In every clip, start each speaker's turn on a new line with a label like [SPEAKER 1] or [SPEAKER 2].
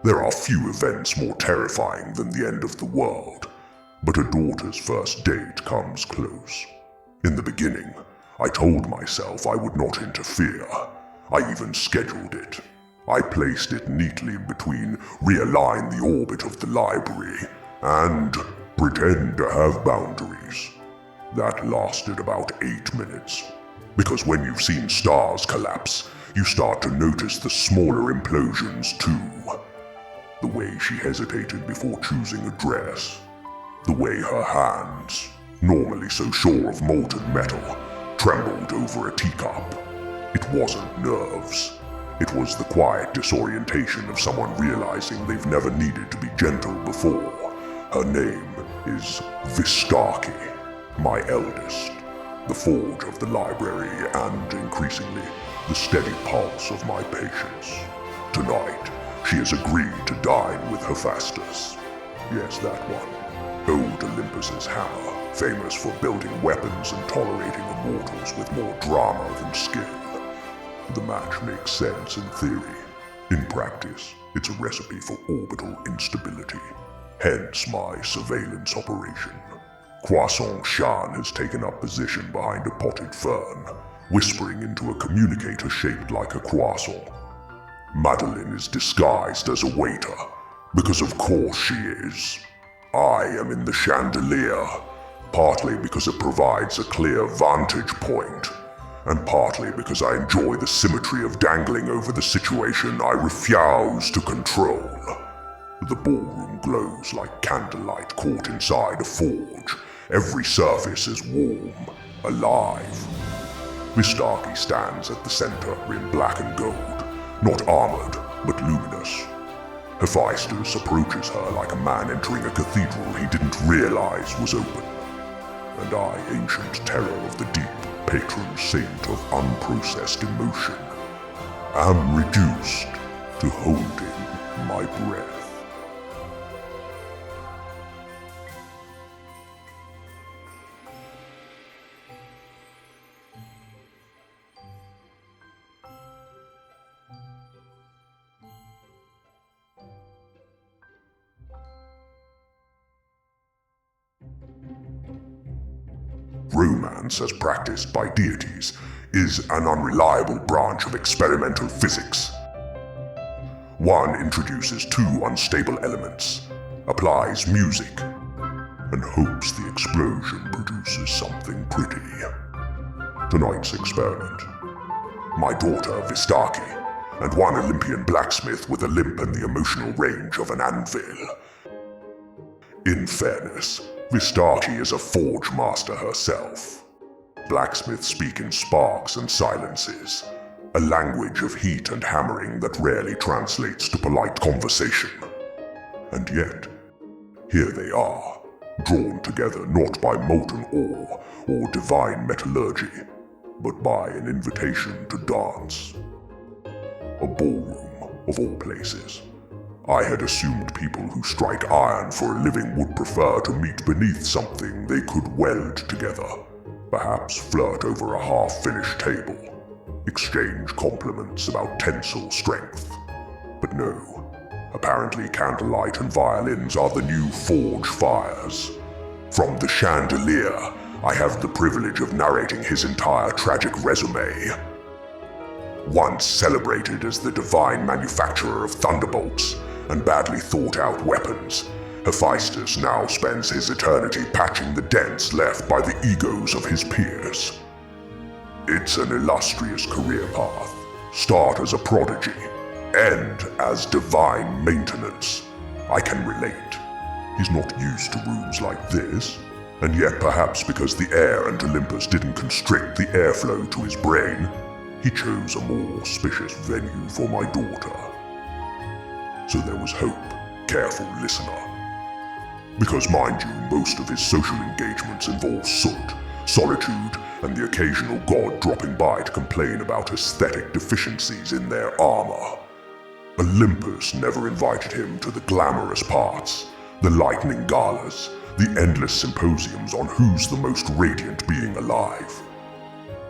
[SPEAKER 1] There are few events more terrifying than the end of the world, but a daughter's first date comes close. In the beginning, I told myself I would not interfere. I even scheduled it. I placed it neatly in between realign the orbit of the library and pretend to have boundaries. That lasted about 8 minutes, because when you've seen stars collapse, you start to notice the smaller implosions too. The way she hesitated before choosing a dress, the way her hands, normally so sure of molten metal, trembled over a teacup. It wasn't nerves. It was the quiet disorientation of someone realizing they've never needed to be gentle before. Her name is Vistarchi, my eldest, the forge of the library and, increasingly, the steady pulse of my patience. Tonight, she has agreed to dine with Hephaestus. Yes, that one. Old Olympus's hammer, famous for building weapons and tolerating immortals with more drama than skill. The match makes sense in theory. In practice, it's a recipe for orbital instability. Hence my surveillance operation. Croissant Shan has taken up position behind a potted fern, whispering into a communicator shaped like a croissant. Madeline is disguised as a waiter, because of course she is. I am in the chandelier, partly because it provides a clear vantage point, and partly because I enjoy the symmetry of dangling over the situation I refuse to control. The ballroom glows like candlelight caught inside a forge. Every surface is warm, alive. Vistarchi stands at the center in black and gold, not armored, but luminous. Hephaestus approaches her like a man entering a cathedral he didn't realize was open. And I, ancient terror of the deep, patron saint of unprocessed emotion, am reduced to holding my breath. Romance, as practiced by deities, is an unreliable branch of experimental physics. One introduces two unstable elements, applies music, and hopes the explosion produces something pretty. Tonight's experiment. My daughter, Vistarchi, and one Olympian blacksmith with a limp and the emotional range of an anvil. In fairness, Vistarchi is a forge master herself. Blacksmiths speak in sparks and silences, a language of heat and hammering that rarely translates to polite conversation. And yet, here they are, drawn together not by molten ore or divine metallurgy, but by an invitation to dance. A ballroom, of all places. I had assumed people who strike iron for a living would prefer to meet beneath something they could weld together, perhaps flirt over a half-finished table, exchange compliments about tensile strength. But no, apparently candlelight and violins are the new forge fires. From the chandelier, I have the privilege of narrating his entire tragic resume. Once celebrated as the divine manufacturer of thunderbolts and badly thought-out weapons, Hephaestus now spends his eternity patching the dents left by the egos of his peers. It's an illustrious career path. Start as a prodigy, end as divine maintenance. I can relate. He's not used to rooms like this, and yet perhaps because the air and Olympus didn't constrict the airflow to his brain, he chose a more auspicious venue for my daughter. So there was hope, careful listener. Because mind you, most of his social engagements involve soot, solitude, and the occasional god dropping by to complain about aesthetic deficiencies in their armor. Olympus never invited him to the glamorous parts, the lightning galas, the endless symposiums on who's the most radiant being alive.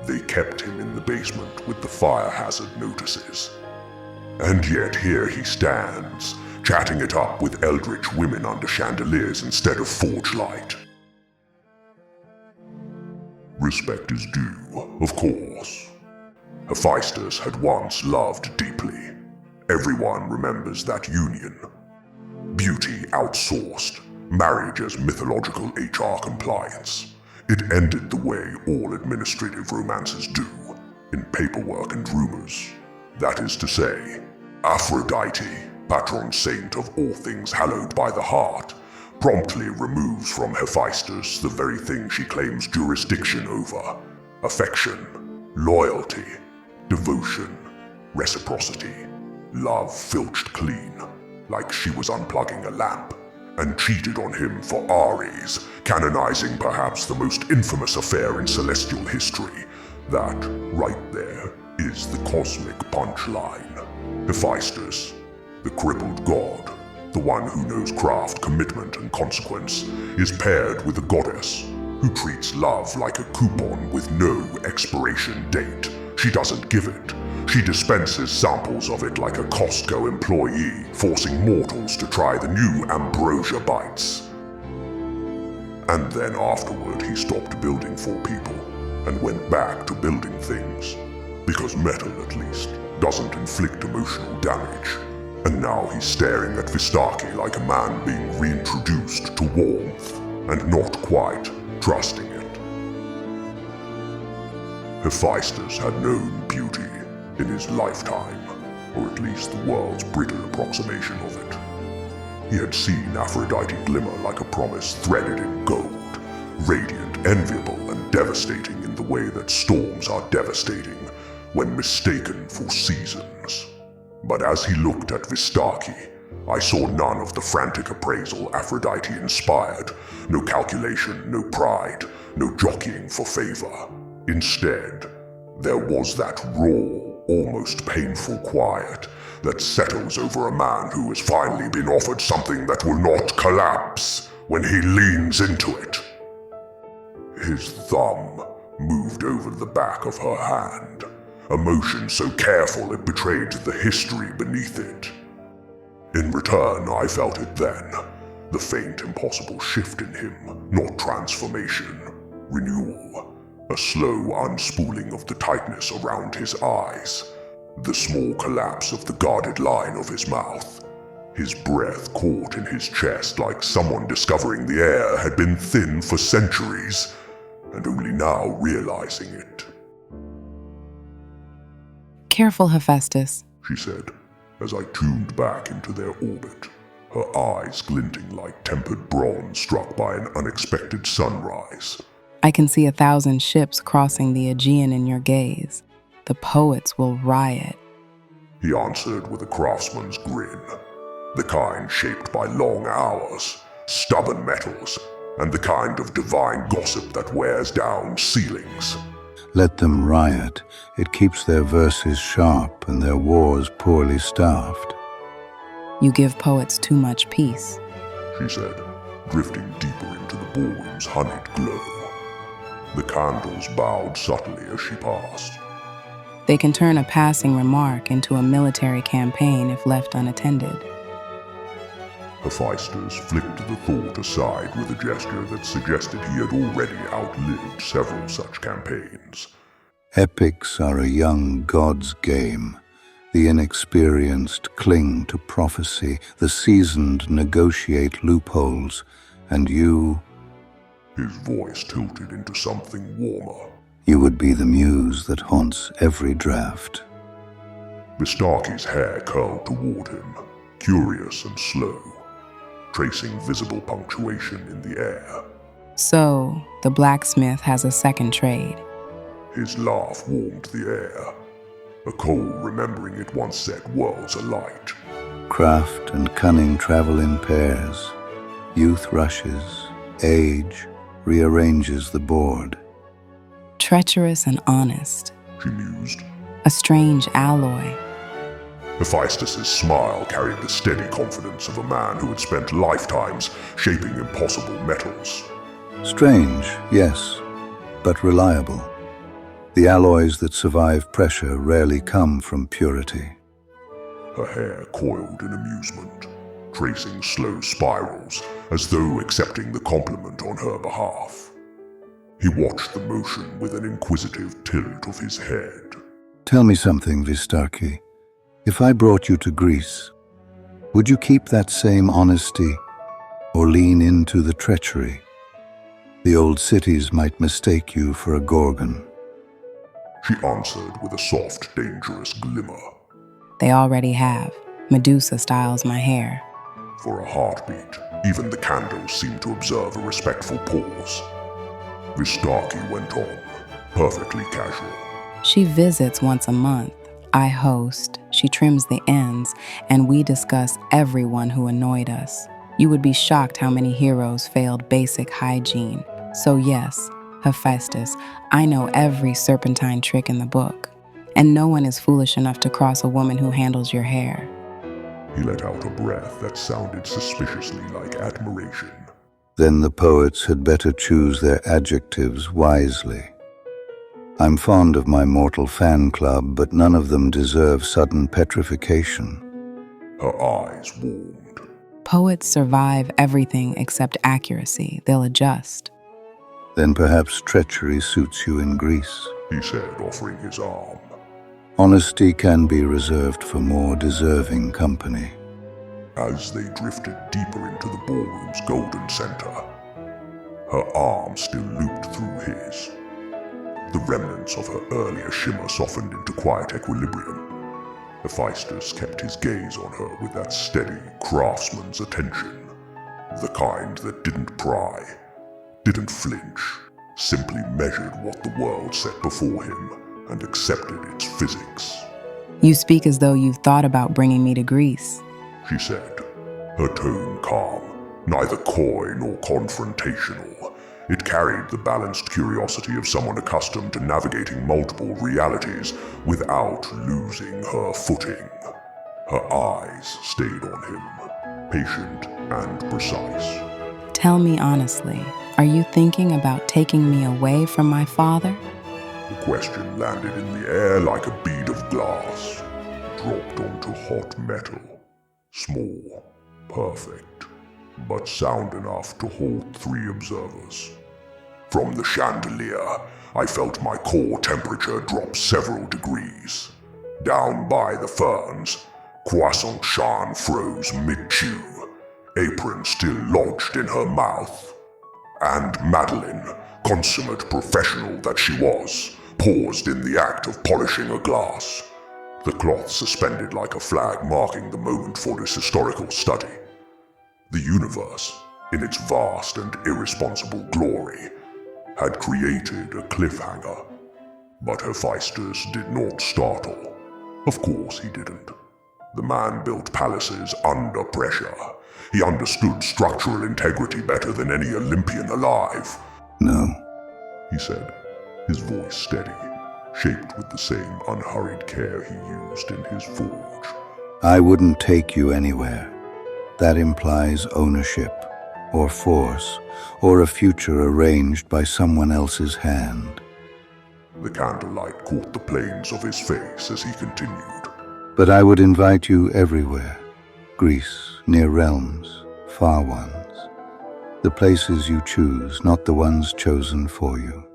[SPEAKER 1] They kept him in the basement with the fire hazard notices. And yet here he stands, chatting it up with Eldritch women under chandeliers instead of forge light. Respect is due, of course. Hephaestus had once loved deeply. Everyone remembers that union. Beauty outsourced, marriage as mythological HR compliance. It ended the way all administrative romances do, in paperwork and rumors. That is to say, Aphrodite, patron saint of all things hallowed by the heart, promptly removes from Hephaestus the very thing she claims jurisdiction over: affection, loyalty, devotion, reciprocity. Love filched clean, like she was unplugging a lamp, and cheated on him for Ares, canonizing perhaps the most infamous affair in celestial history. That, right there, is the cosmic punchline. Hephaestus, the crippled god, the one who knows craft, commitment, and consequence, is paired with a goddess who treats love like a coupon with no expiration date. She doesn't give it. She dispenses samples of it like a Costco employee, forcing mortals to try the new ambrosia bites. And then afterward he stopped building for people and went back to building things. Because metal, at least, doesn't inflict emotional damage. And now he's staring at Vistarchi like a man being reintroduced to warmth, and not quite trusting it. Hephaestus had known beauty in his lifetime, or at least the world's brittle approximation of it. He had seen Aphrodite glimmer like a promise threaded in gold, radiant, enviable, and devastating in the way that storms are devastating when mistaken for seasons. But as he looked at Vistarchi, I saw none of the frantic appraisal Aphrodite inspired, no calculation, no pride, no jockeying for favor. Instead, there was that raw, almost painful quiet that settles over a man who has finally been offered something that will not collapse when he leans into it. His thumb moved over the back of her hand, a motion so careful it betrayed the history beneath it. In return, I felt it then, the faint, impossible shift in him, not transformation, renewal, a slow unspooling of the tightness around his eyes, the small collapse of the guarded line of his mouth, his breath caught in his chest like someone discovering the air had been thin for centuries, and only now realizing it.
[SPEAKER 2] "Careful, Hephaestus,"
[SPEAKER 1] she said, as I tuned back into their orbit, her eyes glinting like tempered bronze struck by an unexpected sunrise.
[SPEAKER 2] "I can see 1,000 ships crossing the Aegean in your gaze. The poets will riot."
[SPEAKER 1] He answered with a craftsman's grin, the kind shaped by long hours, stubborn metals, and the kind of divine gossip that wears down ceilings.
[SPEAKER 3] Let them riot. It keeps their verses sharp and their wars poorly staffed.
[SPEAKER 2] "You give poets too much peace,"
[SPEAKER 1] she said, drifting deeper into the ballroom's honeyed glow. The candles bowed subtly as she passed.
[SPEAKER 2] "They can turn a passing remark into a military campaign if left unattended."
[SPEAKER 1] Hephaestus flicked the thought aside with a gesture that suggested he had already outlived several such campaigns.
[SPEAKER 3] Epics are a young god's game. The inexperienced cling to prophecy, the seasoned negotiate loopholes, and you...
[SPEAKER 1] His voice tilted into something warmer.
[SPEAKER 3] You would be the muse that haunts every draft.
[SPEAKER 1] Vistarchi's hair curled toward him, curious and slow, tracing visible punctuation in the air.
[SPEAKER 2] "So, the blacksmith has a second trade."
[SPEAKER 1] His laugh warmed the air, a coal remembering it once set worlds alight.
[SPEAKER 3] Craft and cunning travel in pairs. Youth rushes, age rearranges the board.
[SPEAKER 2] "Treacherous and honest.
[SPEAKER 1] She mused.
[SPEAKER 2] A strange alloy."
[SPEAKER 1] Hephaestus's smile carried the steady confidence of a man who had spent lifetimes shaping impossible metals.
[SPEAKER 3] Strange, yes, but reliable. The alloys that survive pressure rarely come from purity.
[SPEAKER 1] Her hair coiled in amusement, tracing slow spirals as though accepting the compliment on her behalf. He watched the motion with an inquisitive tilt of his head.
[SPEAKER 3] Tell me something, Vistarchi. If I brought you to Greece, would you keep that same honesty or lean into the treachery? The old cities might mistake you for a gorgon.
[SPEAKER 1] She answered with a soft, dangerous glimmer.
[SPEAKER 2] They already have. Medusa styles my hair.
[SPEAKER 1] For a heartbeat, even the candles seemed to observe a respectful pause. Vistarchi went on, perfectly casual.
[SPEAKER 2] She visits once a month. I host, she trims the ends, and we discuss everyone who annoyed us. You would be shocked how many heroes failed basic hygiene. So yes, Hephaestus, I know every serpentine trick in the book. And no one is foolish enough to cross a woman who handles your hair.
[SPEAKER 1] He let out a breath that sounded suspiciously like admiration.
[SPEAKER 3] Then the poets had better choose their adjectives wisely. I'm fond of my mortal fan club, but none of them deserve sudden petrification.
[SPEAKER 1] Her eyes warmed.
[SPEAKER 2] Poets survive everything except accuracy. They'll adjust.
[SPEAKER 3] Then perhaps treachery suits you in Greece,
[SPEAKER 1] He said, offering his arm.
[SPEAKER 3] Honesty can be reserved for more deserving company.
[SPEAKER 1] As they drifted deeper into the ballroom's golden center, her arm still looped through his. The remnants of her earlier shimmer softened into quiet equilibrium. Hephaestus kept his gaze on her with that steady craftsman's attention, the kind that didn't pry, didn't flinch, simply measured what the world set before him and accepted its physics.
[SPEAKER 2] You speak as though you've thought about bringing me to Greece.
[SPEAKER 1] She said, her tone calm, neither coy nor confrontational. It carried the balanced curiosity of someone accustomed to navigating multiple realities without losing her footing. Her eyes stayed on him, patient and precise.
[SPEAKER 2] Tell me honestly, are you thinking about taking me away from my father?
[SPEAKER 1] The question landed in the air like a bead of glass, dropped onto hot metal. Small, perfect, but sound enough to hold 3 observers. From the chandelier, I felt my core temperature drop several degrees. Down by the ferns, Croissant Shan froze mid-chew, apron still lodged in her mouth. And Madeline, consummate professional that she was, paused in the act of polishing a glass, the cloth suspended like a flag marking the moment for this historical study. The universe, in its vast and irresponsible glory, had created a cliffhanger. But Hephaestus did not startle. Of course he didn't. The man built palaces under pressure. He understood structural integrity better than any Olympian alive.
[SPEAKER 3] No.
[SPEAKER 1] He said, his voice steady, shaped with the same unhurried care he used in his forge.
[SPEAKER 3] I wouldn't take you anywhere. That implies ownership, or force, or a future arranged by someone else's hand.
[SPEAKER 1] The candlelight caught the planes of his face as he continued.
[SPEAKER 3] But I would invite you everywhere. Greece, near realms, far ones. The places you choose, not the ones chosen for you.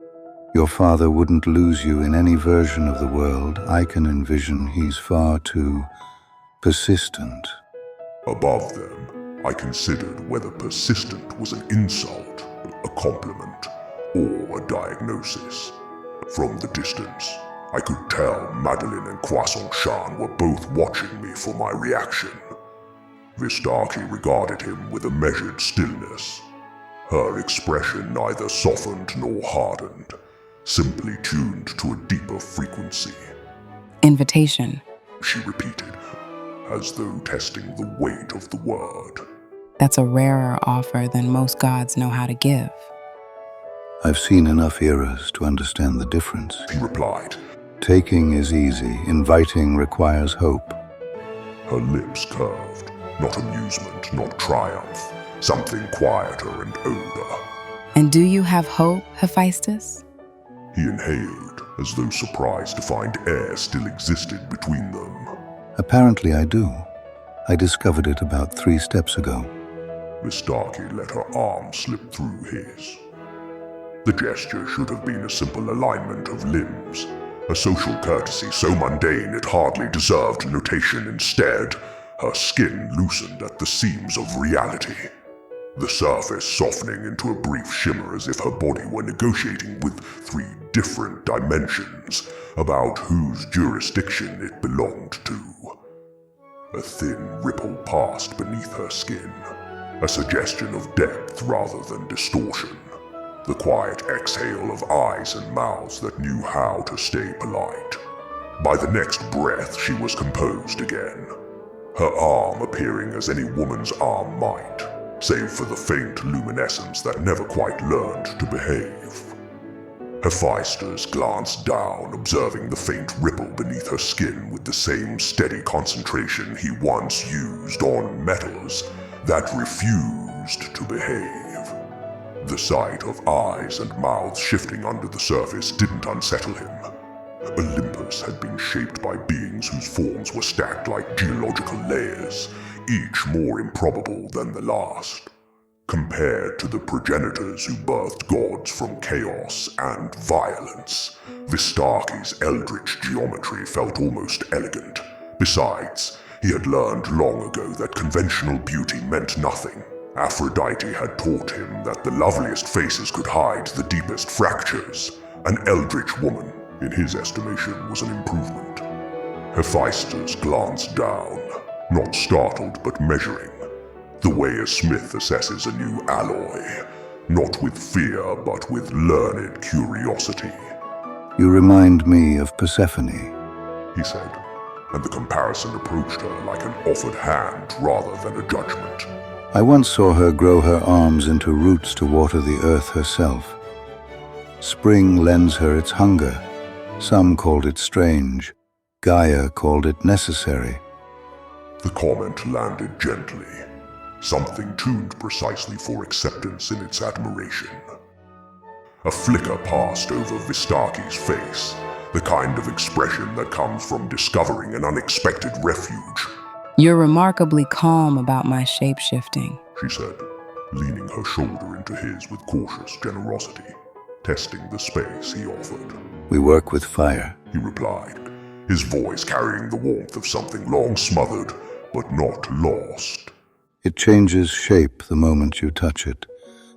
[SPEAKER 3] Your father wouldn't lose you in any version of the world I can envision. He's far too persistent.
[SPEAKER 1] Above them, I considered whether persistent was an insult, a compliment, or a diagnosis. From the distance, I could tell Madeline and Croissant Shan were both watching me for my reaction. Vistarchi regarded him with a measured stillness. Her expression neither softened nor hardened, simply tuned to a deeper frequency.
[SPEAKER 2] Invitation,
[SPEAKER 1] She repeated, as though testing the weight of the word.
[SPEAKER 2] That's a rarer offer than most gods know how to give.
[SPEAKER 3] I've seen enough eras to understand the difference.
[SPEAKER 1] He replied.
[SPEAKER 3] Taking is easy, inviting requires hope.
[SPEAKER 1] Her lips curved, not amusement, not triumph, something quieter and older.
[SPEAKER 2] And do you have hope, Hephaestus?
[SPEAKER 1] He inhaled, as though surprised to find air still existed between them.
[SPEAKER 3] Apparently I do. I discovered it about 3 steps ago.
[SPEAKER 1] Vistarchi let her arm slip through his. The gesture should have been a simple alignment of limbs, a social courtesy so mundane it hardly deserved notation. Instead, her skin loosened at the seams of reality, the surface softening into a brief shimmer as if her body were negotiating with 3 different dimensions about whose jurisdiction it belonged to. A thin ripple passed beneath her skin, a suggestion of depth rather than distortion, the quiet exhale of eyes and mouths that knew how to stay polite. By the next breath, she was composed again, her arm appearing as any woman's arm might, save for the faint luminescence that never quite learned to behave. Hephaestus glanced down, observing the faint ripple beneath her skin with the same steady concentration he once used on metals that refused to behave. The sight of eyes and mouths shifting under the surface didn't unsettle him. Olympus had been shaped by beings whose forms were stacked like geological layers, each more improbable than the last. Compared to the progenitors who birthed gods from chaos and violence, Vistarchi's eldritch geometry felt almost elegant. Besides, he had learned long ago that conventional beauty meant nothing. Aphrodite had taught him that the loveliest faces could hide the deepest fractures. An eldritch woman, in his estimation, was an improvement. Hephaestus glanced down, not startled but measuring, the way a smith assesses a new alloy, not with fear but with learned curiosity.
[SPEAKER 3] You remind me of Persephone,
[SPEAKER 1] he said, and the comparison approached her like an offered hand rather than a judgment.
[SPEAKER 3] I once saw her grow her arms into roots to water the earth herself. Spring lends her its hunger. Some called it strange. Gaia called it necessary.
[SPEAKER 1] The comment landed gently, something tuned precisely for acceptance in its admiration. A flicker passed over Vistarchi's face, the kind of expression that comes from discovering an unexpected refuge.
[SPEAKER 2] You're remarkably calm about my shapeshifting,
[SPEAKER 1] she said, leaning her shoulder into his with cautious generosity, testing the space he offered.
[SPEAKER 3] We work with fire,
[SPEAKER 1] he replied, his voice carrying the warmth of something long smothered but not lost.
[SPEAKER 3] It changes shape the moment you touch it.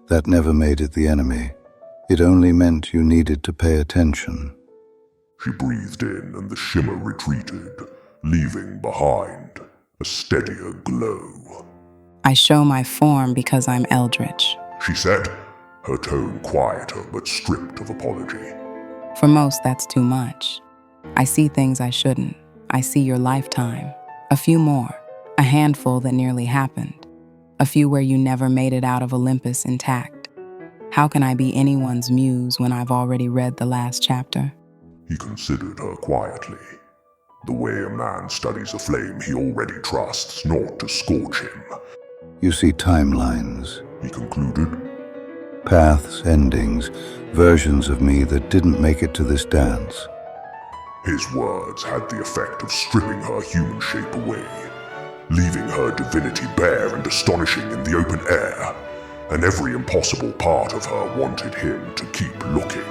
[SPEAKER 3] That never made it the enemy. It only meant you needed to pay attention.
[SPEAKER 1] She breathed in and the shimmer retreated, leaving behind a steadier glow.
[SPEAKER 2] I show my form because I'm Eldritch,
[SPEAKER 1] she said, her tone quieter but stripped of apology.
[SPEAKER 2] For most, that's too much. I see things I shouldn't. I see your lifetime. A few more. A handful that nearly happened. A few where you never made it out of Olympus intact. How can I be anyone's muse when I've already read the last chapter?
[SPEAKER 1] He considered her quietly, the way a man studies a flame he already trusts not to scorch him.
[SPEAKER 3] You see timelines,
[SPEAKER 1] he concluded.
[SPEAKER 3] Paths, endings, versions of me that didn't make it to this dance.
[SPEAKER 1] His words had the effect of stripping her human shape away, leaving her divinity bare and astonishing in the open air, and every impossible part of her wanted him to keep looking.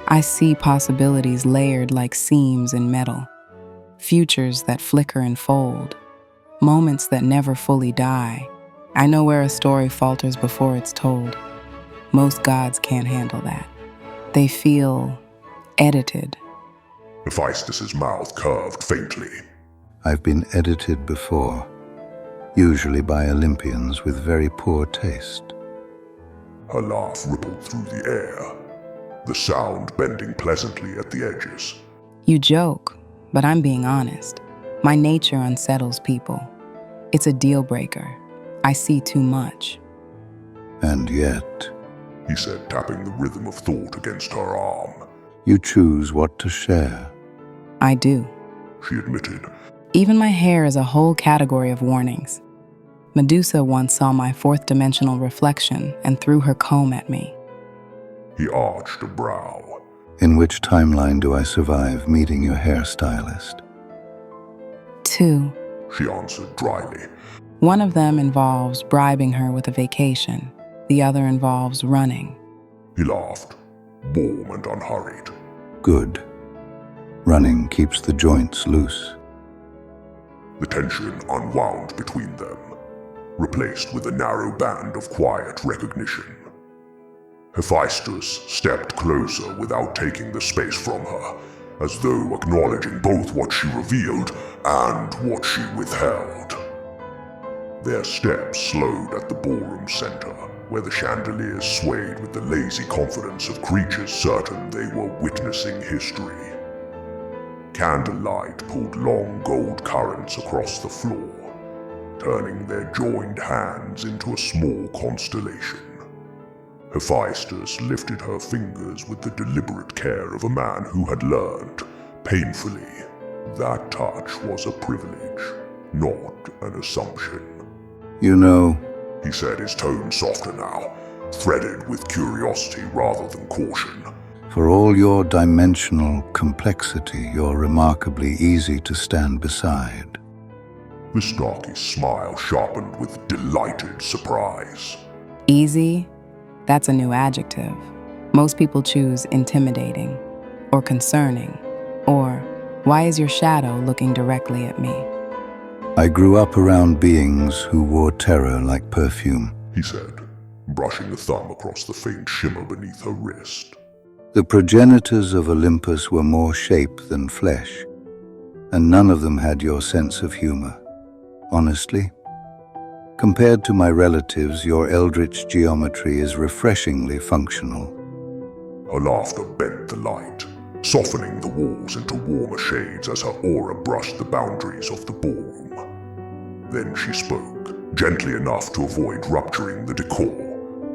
[SPEAKER 2] I see possibilities layered like seams in metal, futures that flicker and fold, moments that never fully die. I know where a story falters before it's told. Most gods can't handle that. They feel edited.
[SPEAKER 1] Hephaestus's mouth curved faintly.
[SPEAKER 3] I've been edited before, usually by Olympians with very poor taste.
[SPEAKER 1] Her laugh rippled through the air, the sound bending pleasantly at the edges.
[SPEAKER 2] You joke, but I'm being honest. My nature unsettles people. It's a deal breaker. I see too much.
[SPEAKER 3] And yet,
[SPEAKER 1] he said, tapping the rhythm of thought against her arm,
[SPEAKER 3] you choose what to share.
[SPEAKER 2] I do,
[SPEAKER 1] she admitted.
[SPEAKER 2] Even my hair is a whole category of warnings. Medusa once saw my fourth-dimensional reflection and threw her comb at me.
[SPEAKER 1] He arched a brow.
[SPEAKER 3] In which timeline do I survive meeting your hairstylist?
[SPEAKER 2] 2,
[SPEAKER 1] she answered dryly.
[SPEAKER 2] One of them involves bribing her with a vacation. The other involves running.
[SPEAKER 1] He laughed, warm and unhurried.
[SPEAKER 3] Good. Running keeps the joints loose.
[SPEAKER 1] The tension unwound between them, replaced with a narrow band of quiet recognition. Hephaestus stepped closer without taking the space from her, as though acknowledging both what she revealed and what she withheld. Their steps slowed at the ballroom center, where the chandeliers swayed with the lazy confidence of creatures certain they were witnessing history. Candlelight pulled long gold currents across the floor, turning their joined hands into a small constellation. Hephaestus lifted her fingers with the deliberate care of a man who had learned, painfully, that touch was a privilege, not an assumption.
[SPEAKER 3] You know,
[SPEAKER 1] He said, his tone softer now, threaded with curiosity rather than caution.
[SPEAKER 3] for all your dimensional complexity, you're remarkably easy to stand beside.
[SPEAKER 1] Vistarchi's smile sharpened with delighted surprise.
[SPEAKER 2] Easy? That's a new adjective. Most people choose intimidating, or concerning, or why is your shadow looking directly at me?
[SPEAKER 3] I grew up around beings who wore terror like perfume.
[SPEAKER 1] He said, brushing a thumb across the faint shimmer beneath her wrist.
[SPEAKER 3] The progenitors of Olympus were more shape than flesh, and none of them had your sense of humor. Honestly, compared to my relatives, your Eldritch geometry is refreshingly functional.
[SPEAKER 1] Her laughter bent the light, softening the walls into warmer shades as her aura brushed the boundaries of the ballroom. Then she spoke, gently enough to avoid rupturing the decor,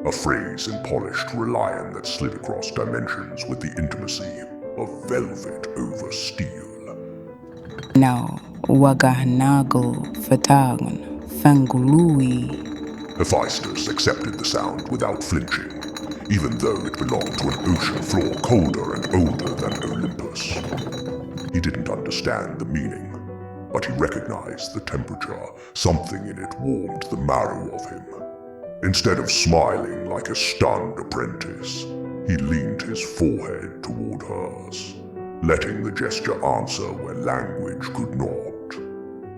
[SPEAKER 1] a phrase in polished reliant that slid across dimensions with the intimacy of velvet over steel.
[SPEAKER 2] No, wagahnagle fatagun fangului.
[SPEAKER 1] Hephaestus accepted the sound without flinching, even though it belonged to an ocean floor colder and older than Olympus. He didn't understand the meaning, but he recognized the temperature. Something in it warmed the marrow of him. Instead of smiling like a stunned apprentice, he leaned his forehead toward hers, letting the gesture answer where language could not.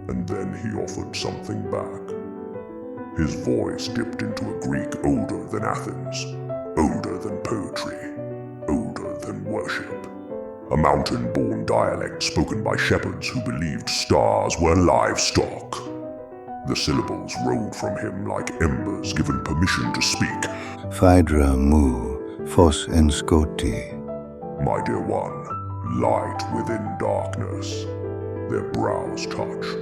[SPEAKER 1] And then he offered something back. His voice dipped into a Greek older than Athens, older than poetry, older than worship. A mountain-born dialect spoken by shepherds who believed stars were livestock. The syllables rolled from him like embers given permission to speak.
[SPEAKER 3] Phaedra mu, phos en skoti.
[SPEAKER 1] My dear one, light within darkness. Their brows touched.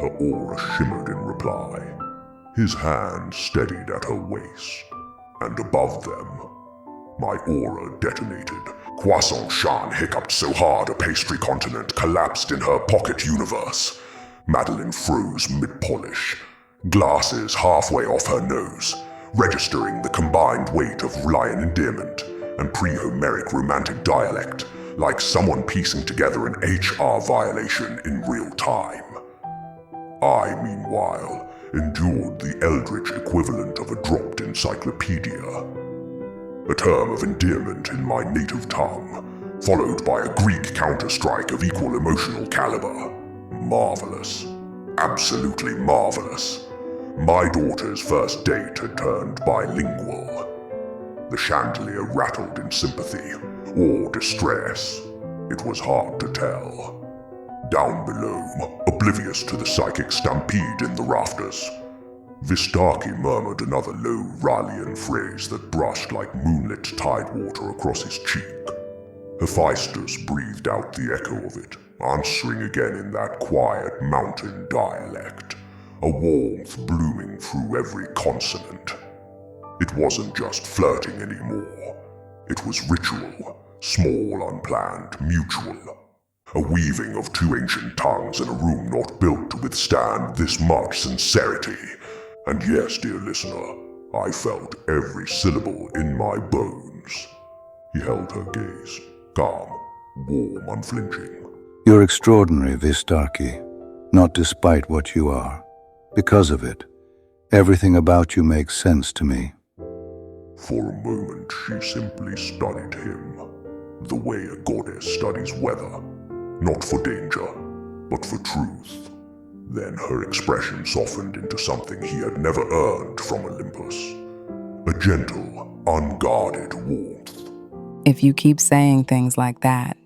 [SPEAKER 1] Her aura shimmered in reply. His hand steadied at her waist, and above them, my aura detonated. Croissant Shan hiccuped so hard a pastry continent collapsed in her pocket universe. Madeline froze mid-polish, glasses halfway off her nose, registering the combined weight of lion endearment and pre-Homeric romantic dialect, like someone piecing together an HR violation in real time. I, meanwhile, endured the Eldritch equivalent of a dropped encyclopedia. A term of endearment in my native tongue, followed by a Greek counter-strike of equal emotional caliber. Marvelous. Absolutely marvelous. My daughter's first date had turned bilingual. The chandelier rattled in sympathy, or distress. It was hard to tell. Down below, oblivious to the psychic stampede in the rafters, Vistarchi murmured another low Rallian phrase that brushed like moonlit tidewater across his cheek. Hephaestus breathed out the echo of it, answering again in that quiet mountain dialect, a warmth blooming through every consonant. It wasn't just flirting anymore. It was ritual, small, unplanned, mutual. A weaving of two ancient tongues in a room not built to withstand this much sincerity. And yes, dear listener, I felt every syllable in my bones. He held her gaze, calm, warm, unflinching.
[SPEAKER 3] You're extraordinary, Vistarchi. not despite what you are. Because of it, everything about you makes sense to me.
[SPEAKER 1] For a moment, she simply studied him, the way a goddess studies weather, not for danger, but for truth. Then her expression softened into something he had never earned from Olympus, a gentle, unguarded warmth.
[SPEAKER 2] If you keep saying things like that,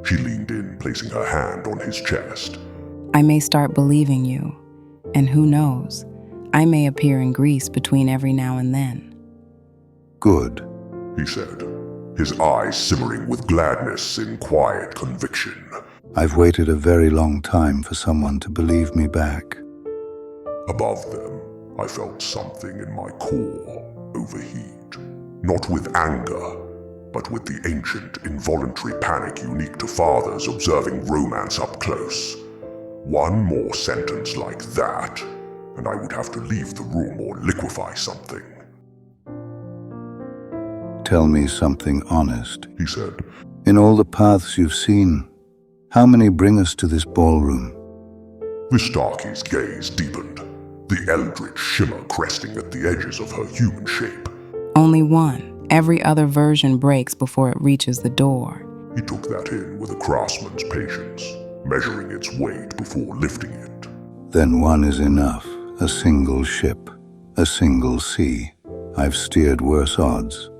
[SPEAKER 1] She leaned in, placing her hand on his chest.
[SPEAKER 2] I may start believing you, and who knows, I may appear in Greece between every now and then.
[SPEAKER 3] Good.
[SPEAKER 1] He said, his eyes simmering with gladness in quiet conviction.
[SPEAKER 3] I've waited a very long time for someone to believe me back.
[SPEAKER 1] Above them, I felt something in my core overheat, not with anger, but with the ancient, involuntary panic unique to fathers observing romance up close. One more sentence like that, and I would have to leave the room or liquefy something.
[SPEAKER 3] Tell me something honest.
[SPEAKER 1] He said,
[SPEAKER 3] In all the paths you've seen, how many bring us to this ballroom?
[SPEAKER 1] Vistarchi's gaze deepened, the Eldritch shimmer cresting at the edges of her human shape.
[SPEAKER 2] Only one. Every other version breaks before it reaches the door.
[SPEAKER 1] He took that in with a craftsman's patience, measuring its weight before lifting it.
[SPEAKER 3] Then one is enough. A single ship, a single sea. I've steered worse odds.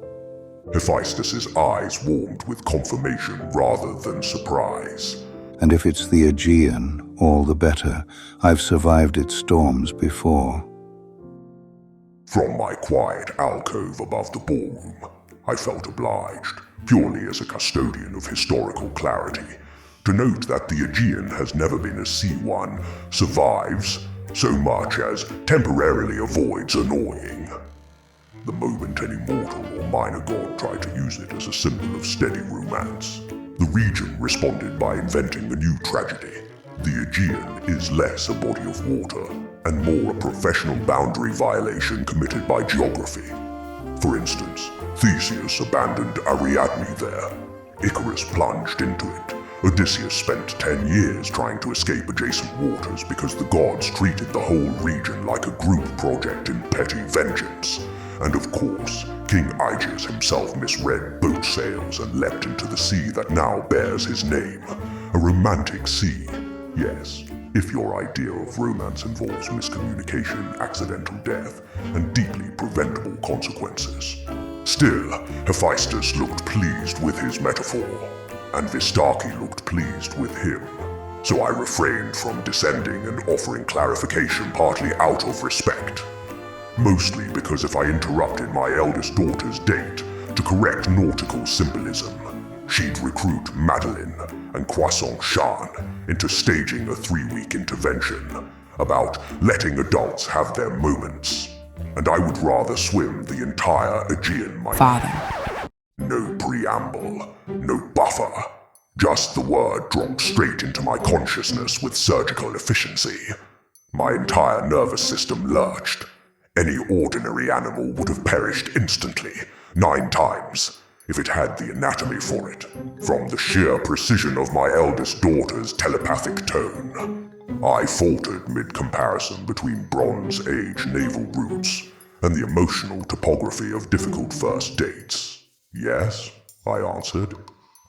[SPEAKER 1] Hephaestus's eyes warmed with confirmation rather than surprise.
[SPEAKER 3] And if it's the Aegean, all the better. I've survived its storms before.
[SPEAKER 1] From my quiet alcove above the ballroom, I felt obliged, purely as a custodian of historical clarity, to note that the Aegean has never been a sea one, survives, so much as temporarily avoids annoying. The moment any mortal or minor god tried to use it as a symbol of steady romance, the region responded by inventing a new tragedy. The Aegean is less a body of water and more a professional boundary violation committed by geography. For instance, Theseus abandoned Ariadne there. Icarus plunged into it. Odysseus spent 10 years trying to escape adjacent waters because the gods treated the whole region like a group project in petty vengeance. And of course, King Aegeus himself misread boat sails and leapt into the sea that now bears his name. A romantic sea, yes, if your idea of romance involves miscommunication, accidental death, and deeply preventable consequences. Still, Hephaestus looked pleased with his metaphor, and Vistarchi looked pleased with him. So I refrained from descending and offering clarification partly out of respect. Mostly because if I interrupted my eldest daughter's date to correct nautical symbolism, she'd recruit Madeline and Croissant Shan into staging a 3-week intervention about letting adults have their moments. And I would rather swim the entire Aegean myself.
[SPEAKER 2] Father,
[SPEAKER 1] No preamble, no buffer. Just the word dropped straight into my consciousness with surgical efficiency. My entire nervous system lurched. Any ordinary animal would have perished instantly, 9 times, if it had the anatomy for it, from the sheer precision of my eldest daughter's telepathic tone. I faltered mid-comparison between Bronze Age naval routes and the emotional topography of difficult first dates. Yes, I answered,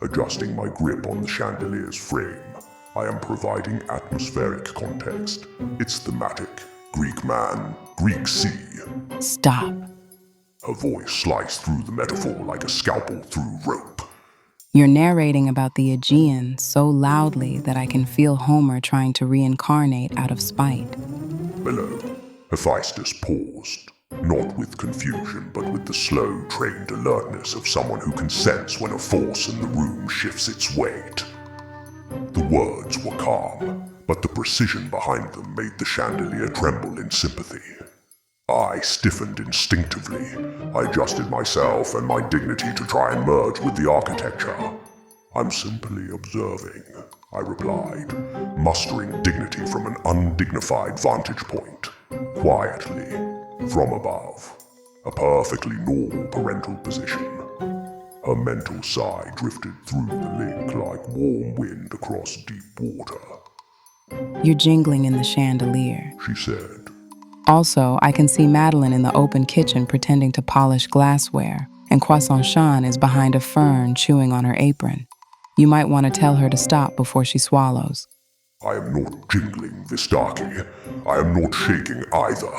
[SPEAKER 1] adjusting my grip on the chandelier's frame. I am providing atmospheric context. It's thematic. Greek man, Greek sea.
[SPEAKER 2] stop.
[SPEAKER 1] Her voice sliced through the metaphor like a scalpel through rope.
[SPEAKER 2] You're narrating about the Aegean so loudly that I can feel Homer trying to reincarnate out of spite.
[SPEAKER 1] Below, Hephaestus paused, not with confusion, but with the slow, trained alertness of someone who can sense when a force in the room shifts its weight. The words were calm, but the precision behind them made the chandelier tremble in sympathy. I stiffened instinctively. I adjusted myself and my dignity to try and merge with the architecture. I'm simply observing, I replied, mustering dignity from an undignified vantage point. Quietly, from above. A perfectly normal parental position. Her mental sigh drifted through the link like warm wind across deep water.
[SPEAKER 2] You're jingling in the chandelier.
[SPEAKER 1] she said.
[SPEAKER 2] Also, I can see Madeline in the open kitchen pretending to polish glassware, and Croissant Shan is behind a fern chewing on her apron. You might want to tell her to stop before she swallows.
[SPEAKER 1] I am not jingling, Vistarchi. I am not shaking either.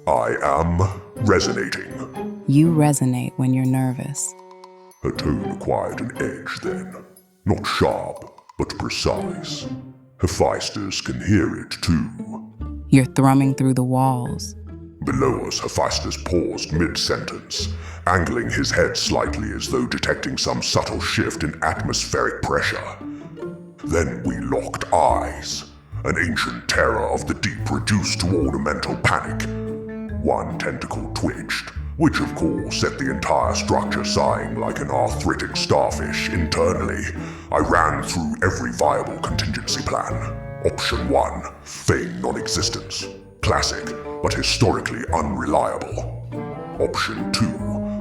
[SPEAKER 1] I am resonating.
[SPEAKER 2] You resonate when you're nervous.
[SPEAKER 1] Her tone acquired an edge then. Not sharp, but precise. Hephaestus can hear it too.
[SPEAKER 2] You're thrumming through the walls.
[SPEAKER 1] Below us, Hephaestus paused mid-sentence, angling his head slightly as though detecting some subtle shift in atmospheric pressure. Then we locked eyes. An ancient terror of the deep reduced to ornamental panic. One tentacle twitched, which of course set the entire structure sighing like an arthritic starfish. Internally, I ran through every viable contingency plan. Option 1, feign non-existence. Classic, but historically unreliable. Option 2,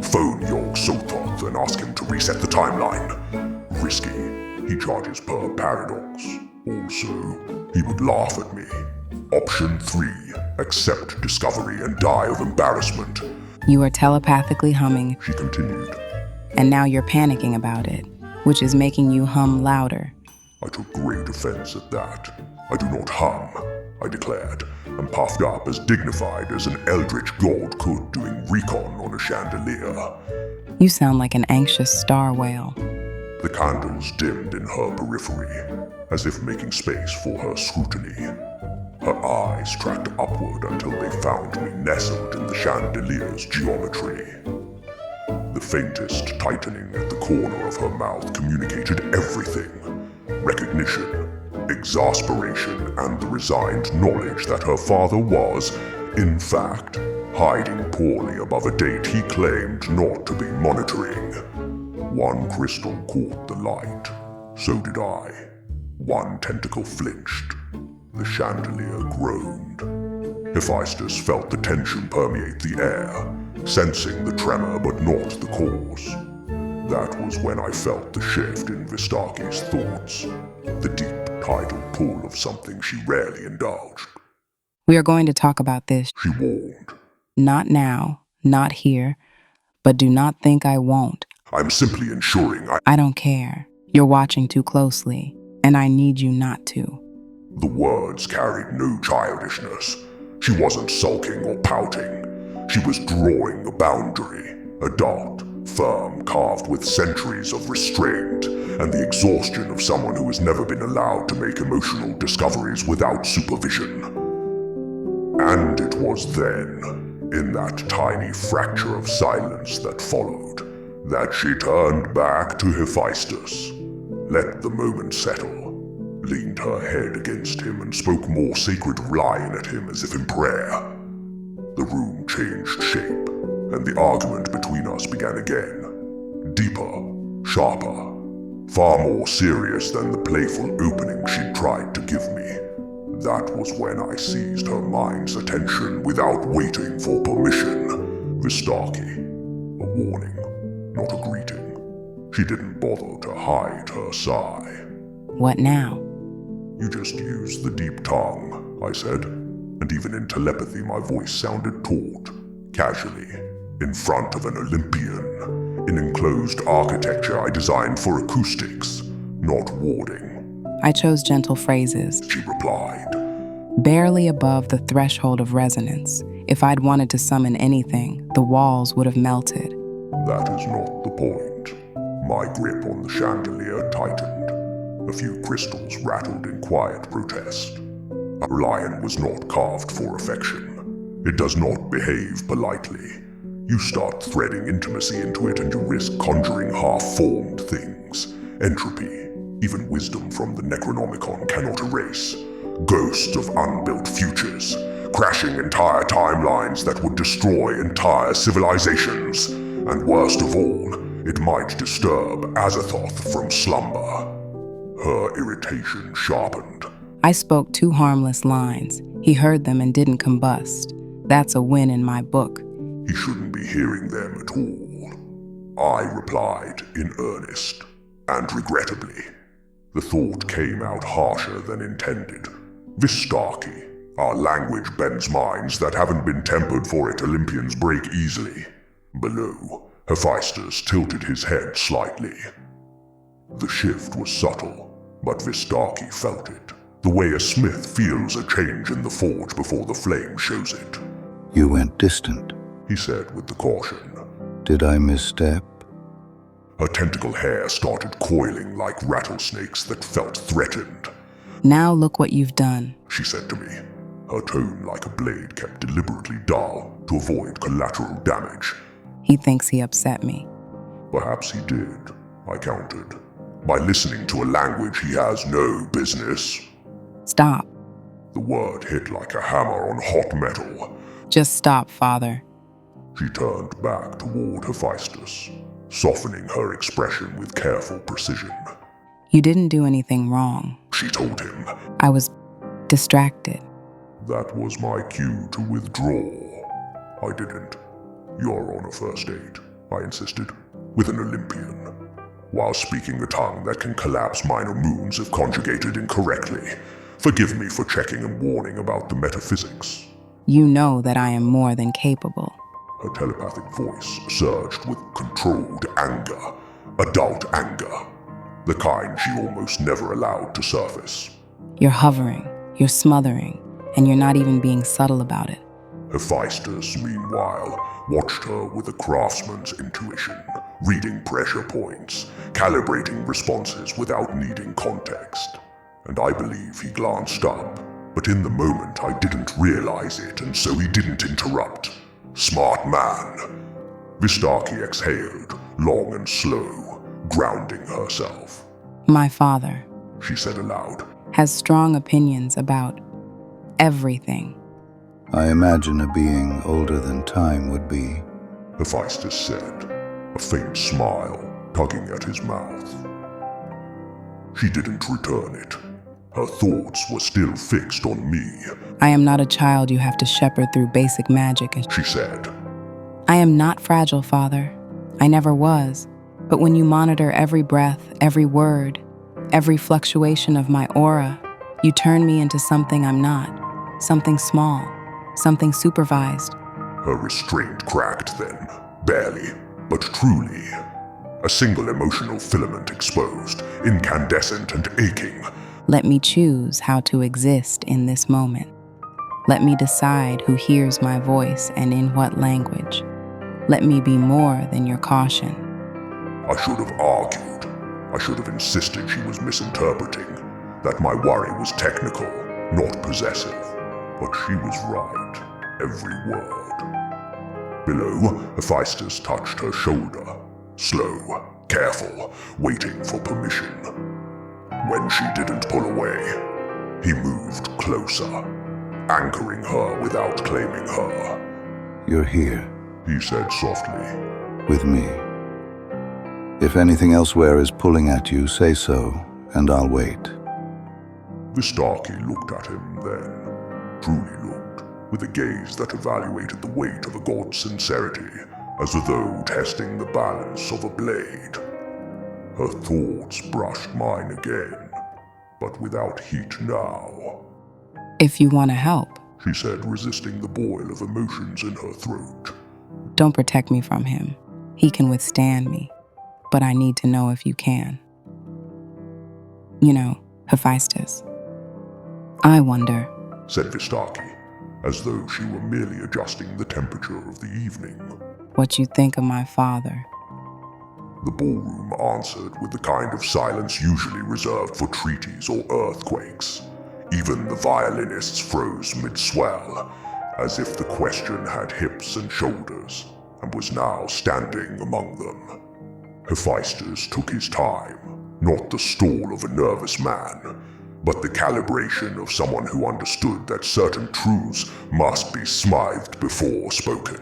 [SPEAKER 1] phone Yog Sothoth and ask him to reset the timeline. Risky. He charges per paradox. Also, he would laugh at me. Option 3, accept discovery and die of embarrassment.
[SPEAKER 2] You are telepathically humming,
[SPEAKER 1] She continued.
[SPEAKER 2] and now you're panicking about it, which is making you hum louder.
[SPEAKER 1] I took great offense at that. I do not hum, I declared, and puffed up as dignified as an Eldritch god could doing recon on a chandelier.
[SPEAKER 2] You sound like an anxious star whale.
[SPEAKER 1] The candles dimmed in her periphery, as if making space for her scrutiny. Her eyes tracked upward until they found me nestled in the chandelier's geometry. The faintest tightening at the corner of her mouth communicated everything. Recognition, exasperation, and the resigned knowledge that her father was, in fact, hiding poorly above a date he claimed not to be monitoring. One crystal caught the light. So did I. One tentacle flinched. The chandelier groaned. Hephaestus felt the tension permeate the air, sensing the tremor but not the cause. That was when I felt the shift in Vistarchi's thoughts, the deep tidal pull of something she rarely indulged.
[SPEAKER 2] We are going to talk about this.
[SPEAKER 1] She warned.
[SPEAKER 2] Not now, not here, but do not think I won't.
[SPEAKER 1] I'm simply ensuring
[SPEAKER 2] I don't care. You're watching too closely, and I need you not to.
[SPEAKER 1] The words carried no childishness. She wasn't sulking or pouting. She was drawing a boundary, a dot, firm, carved with centuries of restraint and the exhaustion of someone who has never been allowed to make emotional discoveries without supervision. And it was then, in that tiny fracture of silence that followed, that she turned back to Hephaestus, let the moment settle, leaned her head against him and spoke more sacred rhyme at him as if in prayer. The room changed shape, and the argument between us began again. Deeper, sharper, far more serious than the playful opening she'd tried to give me. That was when I seized her mind's attention without waiting for permission. Vistarchi, a warning, not a greeting. She didn't bother to hide her sigh.
[SPEAKER 2] What now?
[SPEAKER 1] You just use the deep tongue, I said, and even in telepathy my voice sounded taut, casually, in front of an Olympian, in enclosed architecture I designed for acoustics, not warding.
[SPEAKER 2] I chose gentle phrases,
[SPEAKER 1] She replied.
[SPEAKER 2] barely above the threshold of resonance. If I'd wanted to summon anything, the walls would have melted.
[SPEAKER 1] That is not the point. My grip on the chandelier tightened. A few crystals rattled in quiet protest. A lion was not carved for affection. It does not behave politely. You start threading intimacy into it and you risk conjuring half-formed things. Entropy, even wisdom from the Necronomicon cannot erase. Ghosts of unbuilt futures, crashing entire timelines that would destroy entire civilizations. And worst of all, it might disturb Azathoth from slumber. Her irritation sharpened.
[SPEAKER 2] I spoke two harmless lines. He heard them and didn't combust. That's a win in my book.
[SPEAKER 1] He shouldn't be hearing them at all. I replied in earnest, and regrettably. The thought came out harsher than intended. Vistarchi. Our language bends minds that haven't been tempered for it. Olympians break easily. Below, Hephaestus tilted his head slightly. The shift was subtle, but Vistarchi felt it, the way a smith feels a change in the forge before the flame shows it.
[SPEAKER 3] You went distant.
[SPEAKER 1] He said with the caution.
[SPEAKER 3] Did I misstep?
[SPEAKER 1] Her tentacle hair started coiling like rattlesnakes that felt threatened.
[SPEAKER 2] Now look what you've done,
[SPEAKER 1] She said to me, her tone like a blade kept deliberately dull to avoid collateral damage.
[SPEAKER 2] He thinks he upset me.
[SPEAKER 1] Perhaps he did, I countered, by listening to a language he has no business.
[SPEAKER 2] Stop.
[SPEAKER 1] The word hit like a hammer on hot metal.
[SPEAKER 2] Just stop, Father.
[SPEAKER 1] She turned back toward Hephaestus, softening her expression with careful precision.
[SPEAKER 2] You didn't do anything wrong.
[SPEAKER 1] She told him.
[SPEAKER 2] I was distracted.
[SPEAKER 1] That was my cue to withdraw. I didn't. You're on a first date, I insisted, with an Olympian, while speaking a tongue that can collapse minor moons if conjugated incorrectly. Forgive me for checking and warning about the metaphysics.
[SPEAKER 2] You know that I am more than capable.
[SPEAKER 1] Her telepathic voice surged with controlled anger, adult anger, the kind she almost never allowed to surface.
[SPEAKER 2] You're hovering, you're smothering, and you're not even being subtle about it.
[SPEAKER 1] Hephaestus, meanwhile, watched her with a craftsman's intuition, reading pressure points, calibrating responses without needing context. And I believe he glanced up, but in the moment I didn't realize it, and so he didn't interrupt. Smart man. Vistarchi exhaled, long and slow, grounding herself.
[SPEAKER 2] My father
[SPEAKER 1] She said aloud.
[SPEAKER 2] has strong opinions about everything.
[SPEAKER 3] I imagine a being older than time would be.
[SPEAKER 1] Hephaestus said, a faint smile tugging at his mouth. She didn't return it. Her thoughts were still fixed on me,
[SPEAKER 2] I am not a child you have to shepherd through basic magic.
[SPEAKER 1] she said.
[SPEAKER 2] I am not fragile, Father. I never was. But when you monitor every breath, every word, every fluctuation of my aura, you turn me into something I'm not. Something small, something supervised.
[SPEAKER 1] Her restraint cracked then, barely, but truly. A single emotional filament exposed, incandescent and aching.
[SPEAKER 2] Let me choose how to exist in this moment. Let me decide who hears my voice and in what language. Let me be more than your caution.
[SPEAKER 1] I should have argued. I should have insisted she was misinterpreting, that my worry was technical, not possessive. But she was right, every word. Below, Hephaestus touched her shoulder, slow, careful, waiting for permission. When she didn't pull away, he moved closer, anchoring her without claiming her.
[SPEAKER 3] You're here,
[SPEAKER 1] He said softly.
[SPEAKER 3] with me. If anything elsewhere is pulling at you, say so, and I'll wait.
[SPEAKER 1] Vistarchi looked at him then, truly looked, with a gaze that evaluated the weight of a god's sincerity, as though testing the balance of a blade. Her thoughts brushed mine again, but without heat now,
[SPEAKER 2] If you want to help,
[SPEAKER 1] she said, resisting the boil of emotions in her throat.
[SPEAKER 2] don't protect me from him. He can withstand me, but I need to know if you can. You know, Hephaestus. I wonder,
[SPEAKER 1] Said Vistarchi, as though she were merely adjusting the temperature of the evening.
[SPEAKER 2] what you think of my father.
[SPEAKER 1] The ballroom answered with the kind of silence usually reserved for treaties or earthquakes. Even the violinists froze mid-swell, as if the question had hips and shoulders, and was now standing among them. Hephaestus took his time, not the stall of a nervous man, but the calibration of someone who understood that certain truths must be smithed before spoken.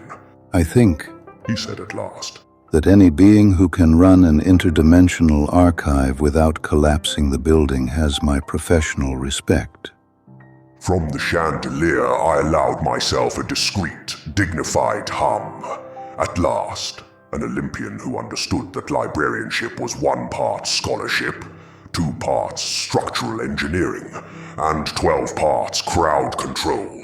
[SPEAKER 3] I think
[SPEAKER 1] He said at last.
[SPEAKER 3] that any being who can run an interdimensional archive without collapsing the building has my professional respect.
[SPEAKER 1] From the chandelier, I allowed myself a discreet, dignified hum. At last, an Olympian who understood that librarianship was one part scholarship, 2 parts structural engineering and 12 parts crowd control.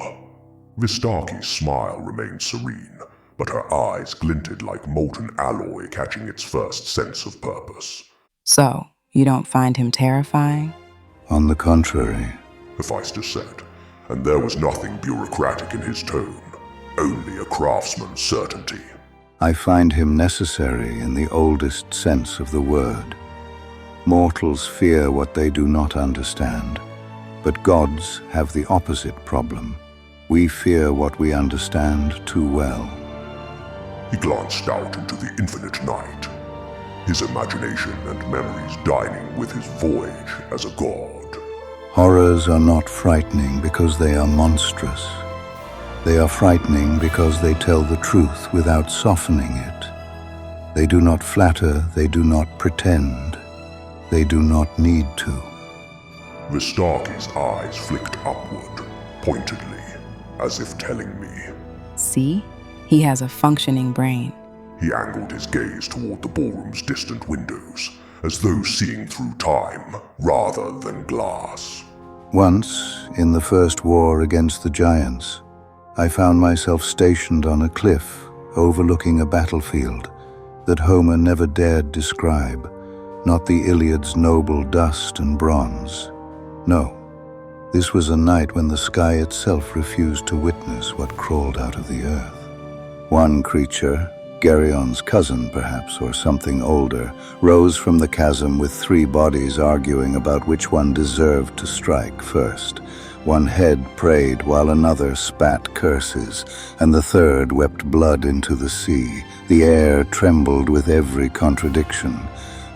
[SPEAKER 1] Vistarchi's smile remained serene, but her eyes glinted like molten alloy catching its first sense of purpose.
[SPEAKER 2] So, you don't find him terrifying?
[SPEAKER 3] On the contrary.
[SPEAKER 1] Hephaestus said, and there was nothing bureaucratic in his tone, only a craftsman's certainty.
[SPEAKER 3] I find him necessary in the oldest sense of the word. Mortals fear what they do not understand, but gods have the opposite problem. We fear what we understand too well.
[SPEAKER 1] He glanced out into the infinite night, his imagination and memories dining with his voyage as a god.
[SPEAKER 3] Horrors are not frightening because they are monstrous. They are frightening because they tell the truth without softening it. They do not flatter, they do not pretend. They do not need to.
[SPEAKER 1] Vistarchi's eyes flicked upward, pointedly, as if telling me.
[SPEAKER 2] See? He has a functioning brain.
[SPEAKER 1] He angled his gaze toward the ballroom's distant windows, as though seeing through time rather than glass.
[SPEAKER 3] Once, in the first war against the giants, I found myself stationed on a cliff overlooking a battlefield that Homer never dared describe, not the Iliad's noble dust and bronze. No, this was a night when the sky itself refused to witness what crawled out of the earth. One creature, Gerion's cousin perhaps, or something older, rose from the chasm with 3 bodies arguing about which one deserved to strike first. One head prayed while another spat curses, and the third wept blood into the sea. The air trembled with every contradiction.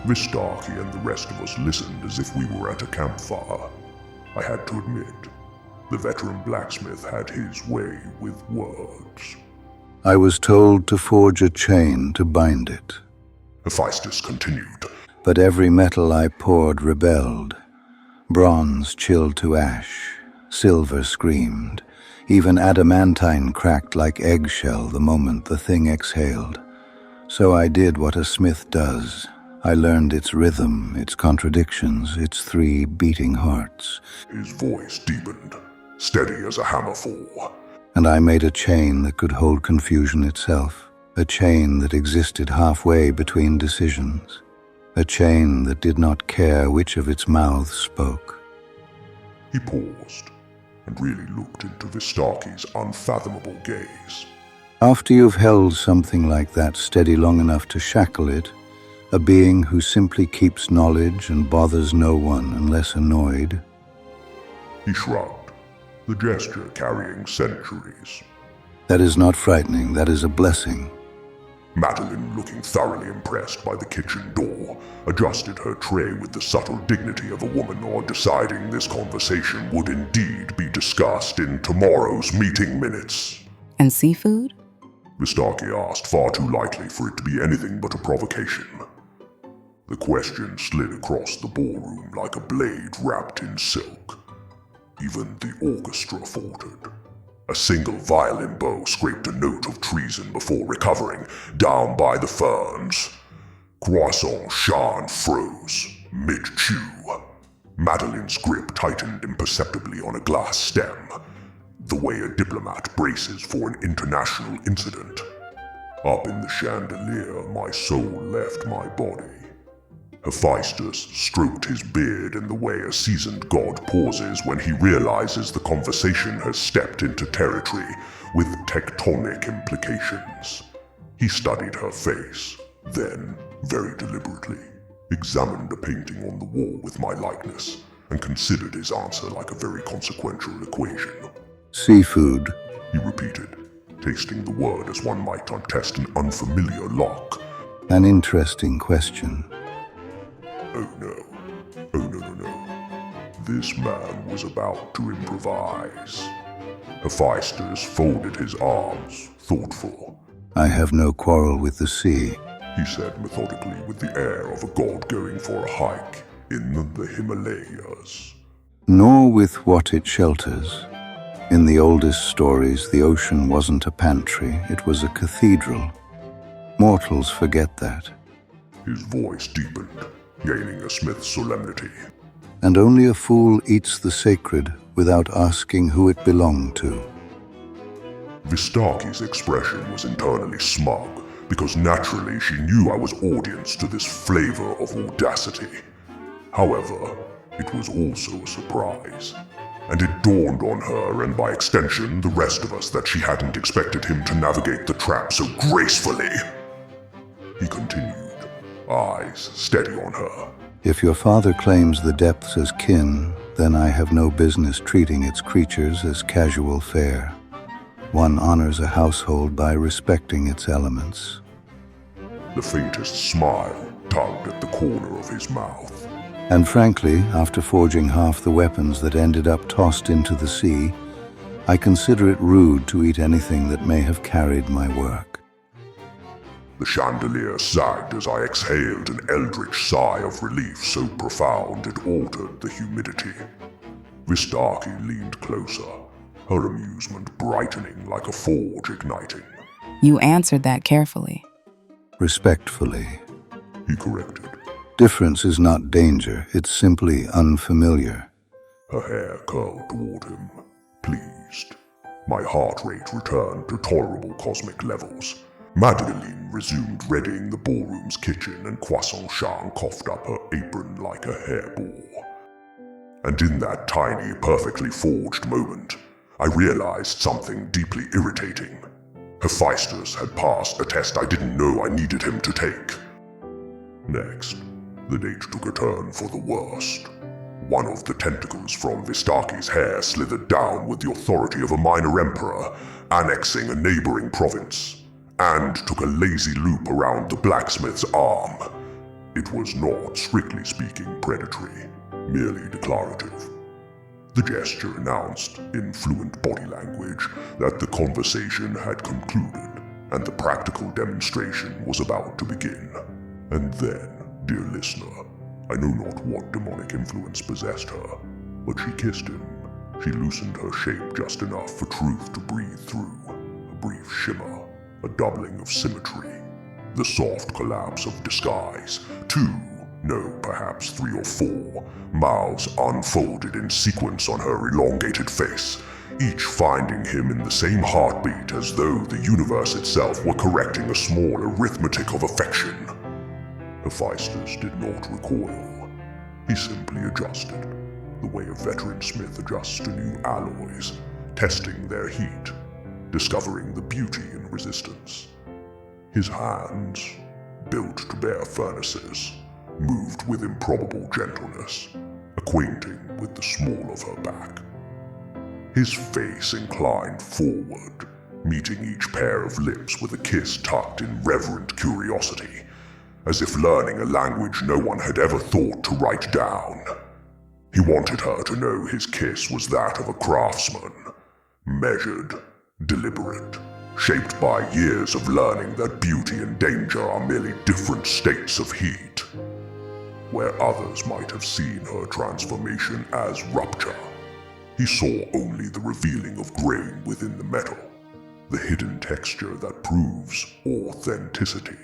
[SPEAKER 1] Vistarchi and the rest of us listened as if we were at a campfire. I had to admit, the veteran blacksmith had his way with words.
[SPEAKER 3] I was told to forge a chain to bind it.
[SPEAKER 1] Hephaestus continued.
[SPEAKER 3] But every metal I poured rebelled. Bronze chilled to ash, silver screamed. Even adamantine cracked like eggshell the moment the thing exhaled. So I did what a smith does. I learned its rhythm, its contradictions, its 3 beating hearts.
[SPEAKER 1] His voice deepened, steady as a hammerfall.
[SPEAKER 3] And I made a chain that could hold confusion itself, a chain that existed halfway between decisions, a chain that did not care which of its mouths spoke.
[SPEAKER 1] He paused and really looked into Vistarchi's unfathomable gaze.
[SPEAKER 3] After you've held something like that steady long enough to shackle it, a being who simply keeps knowledge and bothers no one unless annoyed.
[SPEAKER 1] He shrugged, the gesture carrying centuries.
[SPEAKER 3] That is not frightening, that is a blessing.
[SPEAKER 1] Madeline, looking thoroughly impressed by the kitchen door, adjusted her tray with the subtle dignity of a woman or deciding this conversation would indeed be discussed in tomorrow's meeting minutes.
[SPEAKER 2] And seafood?
[SPEAKER 1] Vistarchi asked, far too lightly for it to be anything but a provocation. The question slid across the ballroom like a blade wrapped in silk. Even the orchestra faltered. A single violin bow scraped a note of treason before recovering, down by the ferns. Croissant Shan froze, mid-chew. Madeline's grip tightened imperceptibly on a glass stem, the way a diplomat braces for an international incident. Up in the chandelier, my soul left my body. Hephaestus stroked his beard in the way a seasoned god pauses when he realizes the conversation has stepped into territory with tectonic implications. He studied her face, then, very deliberately, examined a painting on the wall with my likeness, and considered his answer like a very consequential equation.
[SPEAKER 3] Seafood,
[SPEAKER 1] He repeated, tasting the word as one might untest an unfamiliar lock.
[SPEAKER 3] an interesting question.
[SPEAKER 1] Oh no. Oh no. This man was about to improvise. Hephaestus folded his arms, thoughtful.
[SPEAKER 3] I have no quarrel with the sea.
[SPEAKER 1] He said methodically with the air of a god going for a hike in the Himalayas.
[SPEAKER 3] Nor with what it shelters. In the oldest stories, the ocean wasn't a pantry, it was a cathedral. Mortals forget that.
[SPEAKER 1] His voice deepened, gaining a smith's solemnity.
[SPEAKER 3] And only a fool eats the sacred without asking who it belonged to.
[SPEAKER 1] Vistarchi's expression was internally smug, because naturally she knew I was audience to this flavor of audacity. However, it was also a surprise, and it dawned on her, and by extension the rest of us, that she hadn't expected him to navigate the trap so gracefully. He continued, eyes steady on her.
[SPEAKER 3] If your father claims the depths as kin, then I have no business treating its creatures as casual fare. One honors a household by respecting its elements.
[SPEAKER 1] The faintest smile tugged at the corner of his mouth.
[SPEAKER 3] And frankly, after forging half the weapons that ended up tossed into the sea, I consider it rude to eat anything that may have carried my work.
[SPEAKER 1] The chandelier sagged as I exhaled an eldritch sigh of relief so profound it altered the humidity. Vistarchi leaned closer, her amusement brightening like a forge igniting.
[SPEAKER 2] You answered that carefully.
[SPEAKER 3] Respectfully.
[SPEAKER 1] He corrected.
[SPEAKER 3] Difference is not danger, it's simply unfamiliar.
[SPEAKER 1] Her hair curled toward him, pleased. My heart rate returned to tolerable cosmic levels. Magdalene resumed readying the ballroom's kitchen, and Croissant Jean coughed up her apron like a hairball. And in that tiny, perfectly forged moment, I realized something deeply irritating. Hephaestus had passed a test I didn't know I needed him to take. Next, the date took a turn for the worst. One of the tentacles from Vistarchi's hair slithered down with the authority of a minor emperor, annexing a neighboring province, and took a lazy loop around the blacksmith's arm. It was not, strictly speaking, predatory, merely declarative. The gesture announced, in fluent body language, that the conversation had concluded, and the practical demonstration was about to begin. And then, dear listener, I know not what demonic influence possessed her, but she kissed him. She loosened her shape just enough for truth to breathe through, a brief shimmer, a doubling of symmetry, the soft collapse of disguise. 2, no, perhaps 3 or 4, mouths unfolded in sequence on her elongated face, each finding him in the same heartbeat as though the universe itself were correcting a small arithmetic of affection. Hephaestus did not recoil. He simply adjusted, the way a veteran smith adjusts to new alloys, testing their heat, discovering the beauty in resistance. His hands, built to bear furnaces, moved with improbable gentleness, acquainting with the small of her back. His face inclined forward, meeting each pair of lips with a kiss tucked in reverent curiosity, as if learning a language no one had ever thought to write down. He wanted her to know his kiss was that of a craftsman, measured, deliberate, shaped by years of learning that beauty and danger are merely different states of heat. Where others might have seen her transformation as rupture, he saw only the revealing of grain within the metal, the hidden texture that proves authenticity.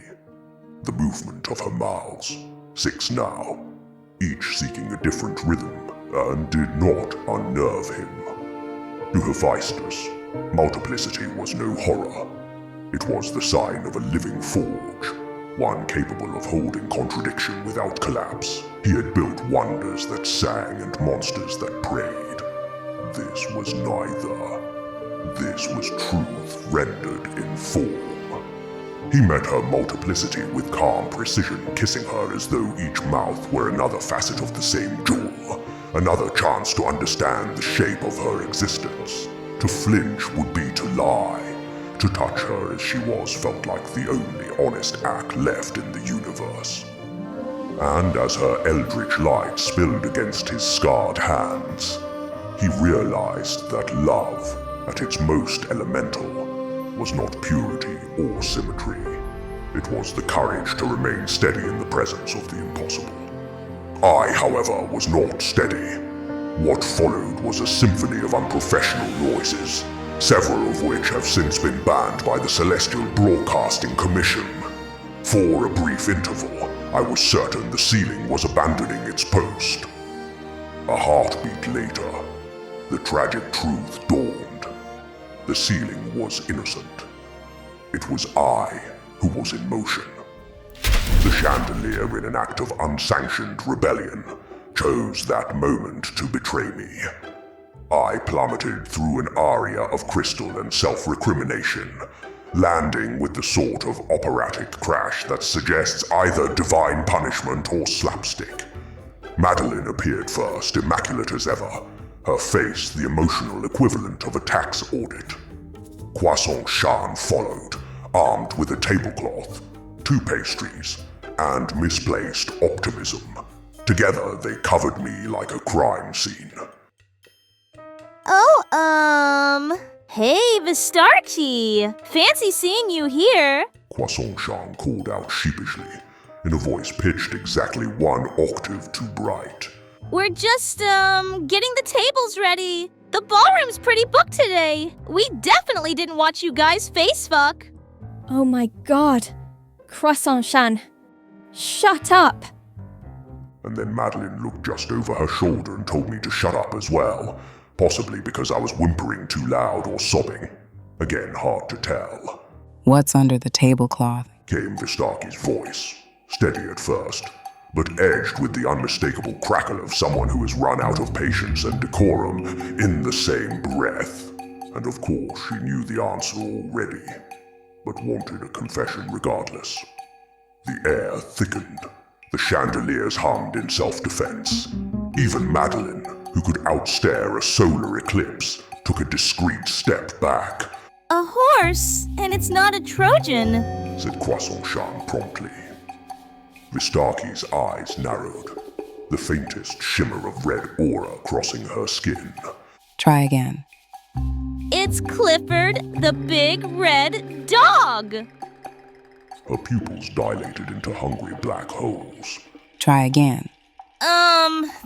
[SPEAKER 1] The movement of her mouths, 6 now, each seeking a different rhythm, and did not unnerve him. To Hephaestus, multiplicity was no horror. It was the sign of a living forge, one capable of holding contradiction without collapse. He had built wonders that sang and monsters that prayed. This was neither. This was truth rendered in form. He met her multiplicity with calm precision, kissing her as though each mouth were another facet of the same jewel, another chance to understand the shape of her existence. To flinch would be to lie. To touch her as she was felt like the only honest act left in the universe. And as her eldritch light spilled against his scarred hands, he realized that love, at its most elemental, was not purity or symmetry. It was the courage to remain steady in the presence of the impossible. I, however, was not steady. What followed was a symphony of unprofessional noises, several of which have since been banned by the Celestial Broadcasting Commission. For a brief interval, I was certain the ceiling was abandoning its post. A heartbeat later, the tragic truth dawned. The ceiling was innocent. It was I who was in motion. The chandelier, in an act of unsanctioned rebellion, chose that moment to betray me. I plummeted through an aria of crystal and self-recrimination, landing with the sort of operatic crash that suggests either divine punishment or slapstick. Madeline appeared first, immaculate as ever, her face the emotional equivalent of a tax audit. Croissant Shan followed, armed with a tablecloth, 2 pastries, and misplaced optimism. Together they covered me like a crime scene.
[SPEAKER 4] Oh, hey, Vistarchi! Fancy seeing you here!
[SPEAKER 1] Croissant Shan called out sheepishly, in a voice pitched exactly 1 octave too bright.
[SPEAKER 4] We're just, getting the tables ready. The ballroom's pretty booked today. We definitely didn't watch you guys face fuck.
[SPEAKER 5] Oh my god. Croissant Shan. Shut up!
[SPEAKER 1] And then Madeline looked just over her shoulder and told me to shut up as well, possibly because I was whimpering too loud or sobbing. Again, hard to tell.
[SPEAKER 2] What's under the tablecloth?
[SPEAKER 1] Came Vistarchi's voice, steady at first, but edged with the unmistakable crackle of someone who has run out of patience and decorum in the same breath. And of course she knew the answer already, but wanted a confession regardless. The air thickened. The chandeliers hummed in self-defense. Even Madeline, who could outstare a solar eclipse, took a discreet step back.
[SPEAKER 4] A horse, and it's not a Trojan,
[SPEAKER 1] said Croissant Shan promptly. Vistarchi's eyes narrowed, the faintest shimmer of red aura crossing her skin.
[SPEAKER 2] Try again.
[SPEAKER 4] It's Clifford, the big red dog!
[SPEAKER 1] Her pupils dilated into hungry black holes.
[SPEAKER 2] Try again.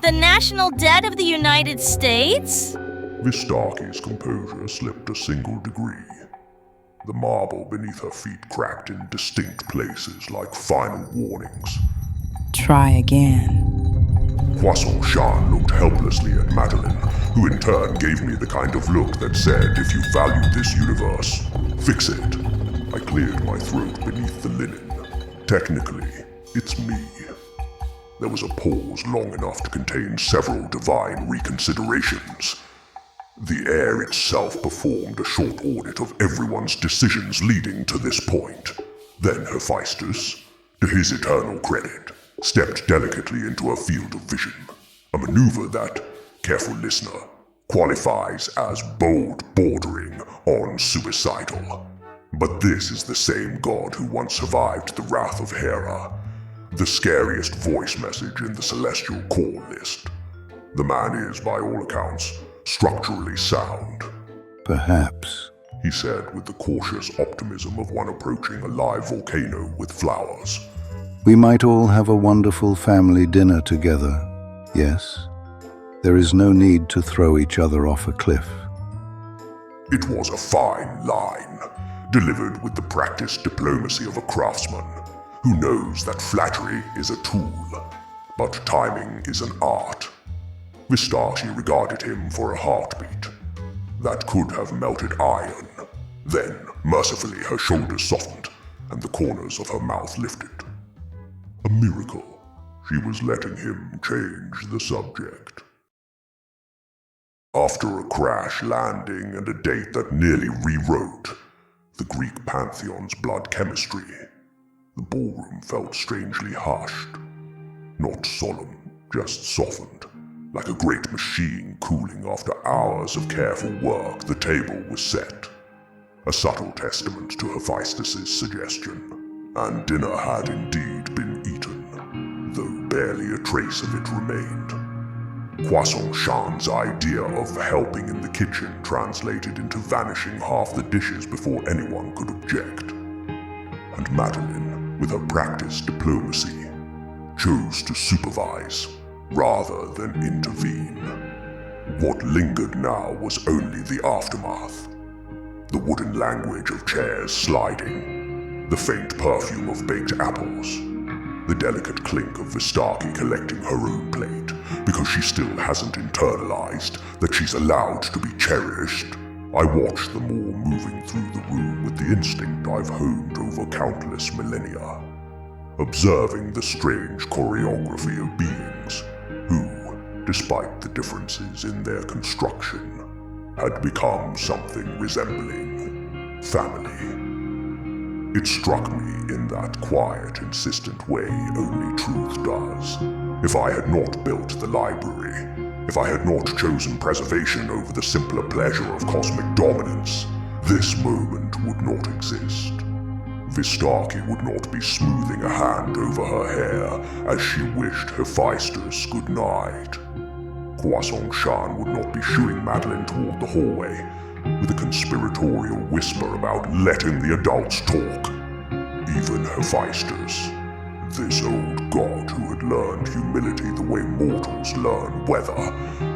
[SPEAKER 4] The national debt of the United States?
[SPEAKER 1] Vistarchi's composure slipped a single degree. The marble beneath her feet cracked in distinct places like final warnings.
[SPEAKER 2] Try again.
[SPEAKER 1] Croissant Shan looked helplessly at Madeline, who in turn gave me the kind of look that said, if you value this universe, fix it. I cleared my throat beneath the linen. Technically, it's me. There was a pause long enough to contain several divine reconsiderations. The air itself performed a short audit of everyone's decisions leading to this point. Then Hephaestus, to his eternal credit, stepped delicately into a field of vision, a maneuver that, careful listener, qualifies as bold bordering on suicidal. But this is the same god who once survived the wrath of Hera, the scariest voice message in the celestial call list. The man is, by all accounts, structurally sound.
[SPEAKER 3] Perhaps,
[SPEAKER 1] he said with the cautious optimism of one approaching a live volcano with flowers.
[SPEAKER 3] we might all have a wonderful family dinner together. Yes, there is no need to throw each other off a cliff.
[SPEAKER 1] It was a fine line, delivered with the practiced diplomacy of a craftsman who knows that flattery is a tool, but timing is an art. Vistarchi regarded him for a heartbeat that could have melted iron. Then, mercifully, her shoulders softened and the corners of her mouth lifted. A miracle. She was letting him change the subject. After a crash landing and a date that nearly rewrote the Greek pantheon's blood chemistry, the ballroom felt strangely hushed. Not solemn, just softened. Like a great machine cooling after hours of careful work, the table was set. A subtle testament to Hephaestus' suggestion. And dinner had indeed been eaten, though barely a trace of it remained. Croissant Shan's idea of helping in the kitchen translated into vanishing half the dishes before anyone could object. And Madeline, with her practiced diplomacy, chose to supervise rather than intervene. What lingered now was only the aftermath. The wooden language of chairs sliding, the faint perfume of baked apples, The delicate clink of Vistarchi collecting her own plate, because she still hasn't internalized that she's allowed to be cherished. I watch them all moving through the room with the instinct I've honed over countless millennia, observing the strange choreography of beings who, despite the differences in their construction, had become something resembling family. It struck me in that quiet, insistent way only truth does. If I had not built the library, if I had not chosen preservation over the simpler pleasure of cosmic dominance, this moment would not exist. Vistarchi would not be smoothing a hand over her hair as she wished Hephaestus good night. Croissant Shan would not be shooing Madeline toward the hallway with a conspiratorial whisper about letting the adults talk. Even Hephaestus, this old god who had learned humility the way mortals learn weather,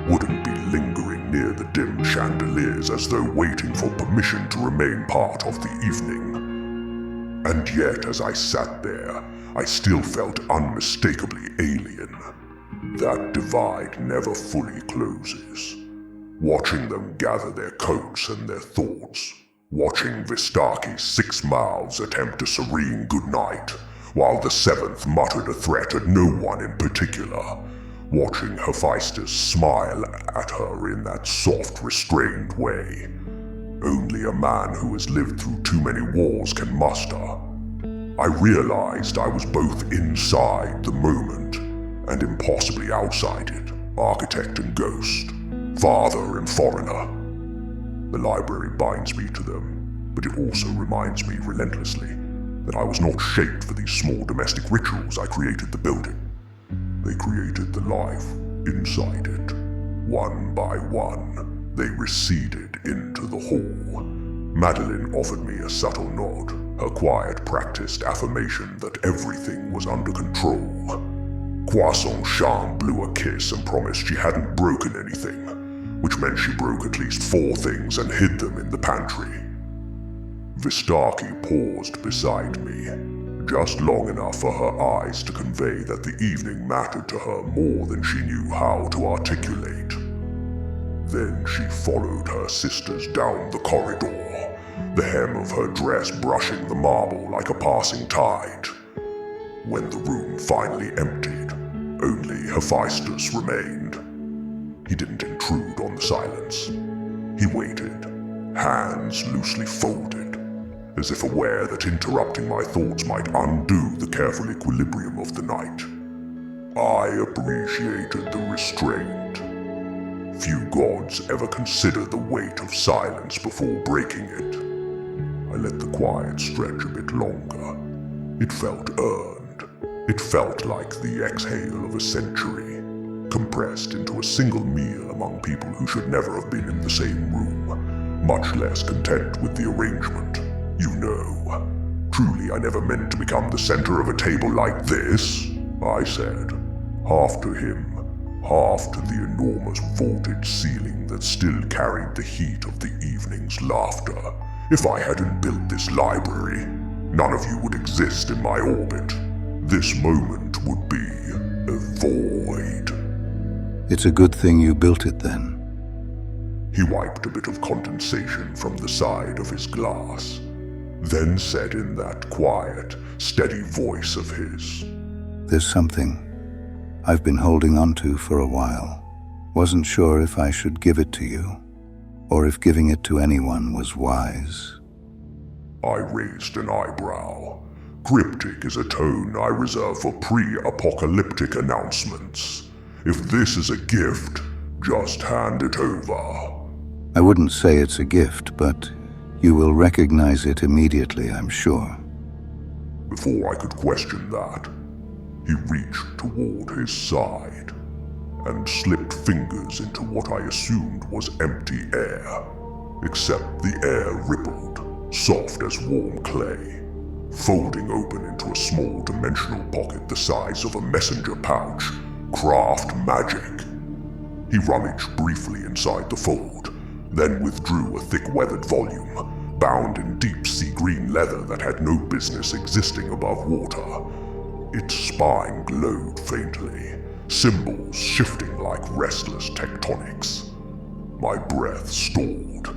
[SPEAKER 1] wouldn't be lingering near the dim chandeliers as though waiting for permission to remain part of the evening. And yet, as I sat there, I still felt unmistakably alien. That divide never fully closes. Watching them gather their coats and their thoughts, watching Vistarchi's 6 mouths attempt a serene goodnight, while the 7th muttered a threat at no one in particular, watching Hephaestus smile at her in that soft, restrained way only a man who has lived through too many wars can muster. I realized I was both inside the moment and impossibly outside it, architect and ghost, father and foreigner. The library binds me to them, but it also reminds me relentlessly that I was not shaped for these small domestic rituals I created the building. They created the life inside it. One by one, they receded into the hall. Madeline offered me a subtle nod, her quiet, practiced affirmation that everything was under control. Croissant Shan blew a kiss and promised she hadn't broken anything, which meant she broke at least 4 things and hid them in the pantry. Vistarchi paused beside me, just long enough for her eyes to convey that the evening mattered to her more than she knew how to articulate. Then she followed her sisters down the corridor, the hem of her dress brushing the marble like a passing tide. When the room finally emptied, only Hephaestus remained. He didn't intrude on the silence. He waited, hands loosely folded, as if aware that interrupting my thoughts might undo the careful equilibrium of the night. I appreciated the restraint. Few gods ever consider the weight of silence before breaking it. I let the quiet stretch a bit longer. It felt earned. It felt like the exhale of a century, compressed into a single meal among people who should never have been in the same room, much less content with the arrangement. You know, truly I never meant to become the center of a table like this, I said, half to him, half to the enormous vaulted ceiling that still carried the heat of the evening's laughter. If I hadn't built this library, none of you would exist in my orbit. This moment would be a void.
[SPEAKER 3] It's a good thing you built it then.
[SPEAKER 1] He wiped a bit of condensation from the side of his glass, then said in that quiet, steady voice of his,
[SPEAKER 3] There's something I've been holding on to for a while. Wasn't sure if I should give it to you, or if giving it to anyone was wise.
[SPEAKER 1] I raised an eyebrow. Cryptic is a tone I reserve for pre-apocalyptic announcements. If this is a gift, just hand it over.
[SPEAKER 3] I wouldn't say it's a gift, but you will recognize it immediately, I'm sure.
[SPEAKER 1] Before I could question that, he reached toward his side and slipped fingers into what I assumed was empty air, except the air rippled, soft as warm clay, folding open into a small dimensional pocket the size of a messenger pouch. Craft magic. He rummaged briefly inside the fold, then withdrew a thick weathered volume, bound in deep sea green leather that had no business existing above water. Its spine glowed faintly, symbols shifting like restless tectonics. My breath stalled.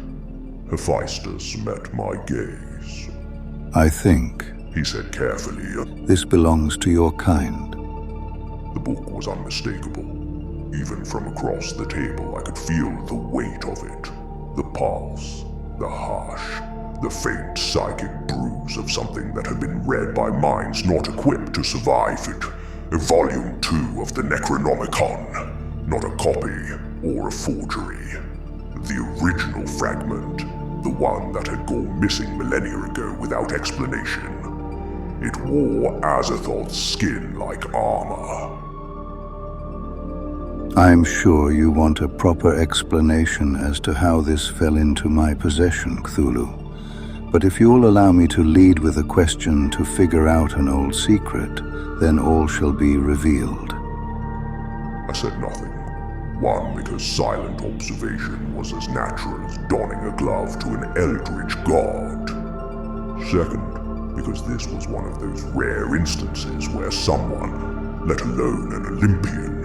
[SPEAKER 1] Hephaestus met my gaze.
[SPEAKER 3] I think
[SPEAKER 1] He said carefully.
[SPEAKER 3] this belongs to your kind.
[SPEAKER 1] The book was unmistakable. Even from across the table, I could feel the weight of it. The pulse, the hush, the faint psychic bruise of something that had been read by minds not equipped to survive it. A volume 2 of the Necronomicon, not a copy or a forgery. The original fragment, the one that had gone missing millennia ago without explanation. It wore Azathoth's skin like armor.
[SPEAKER 3] I'm sure you want a proper explanation as to how this fell into my possession, Cthulhu. But if you'll allow me to lead with a question to figure out an old secret, then all shall be revealed.
[SPEAKER 1] I said nothing. One, because silent observation was as natural as donning a glove to an Eldritch god. Second, because this was one of those rare instances where someone, let alone an Olympian,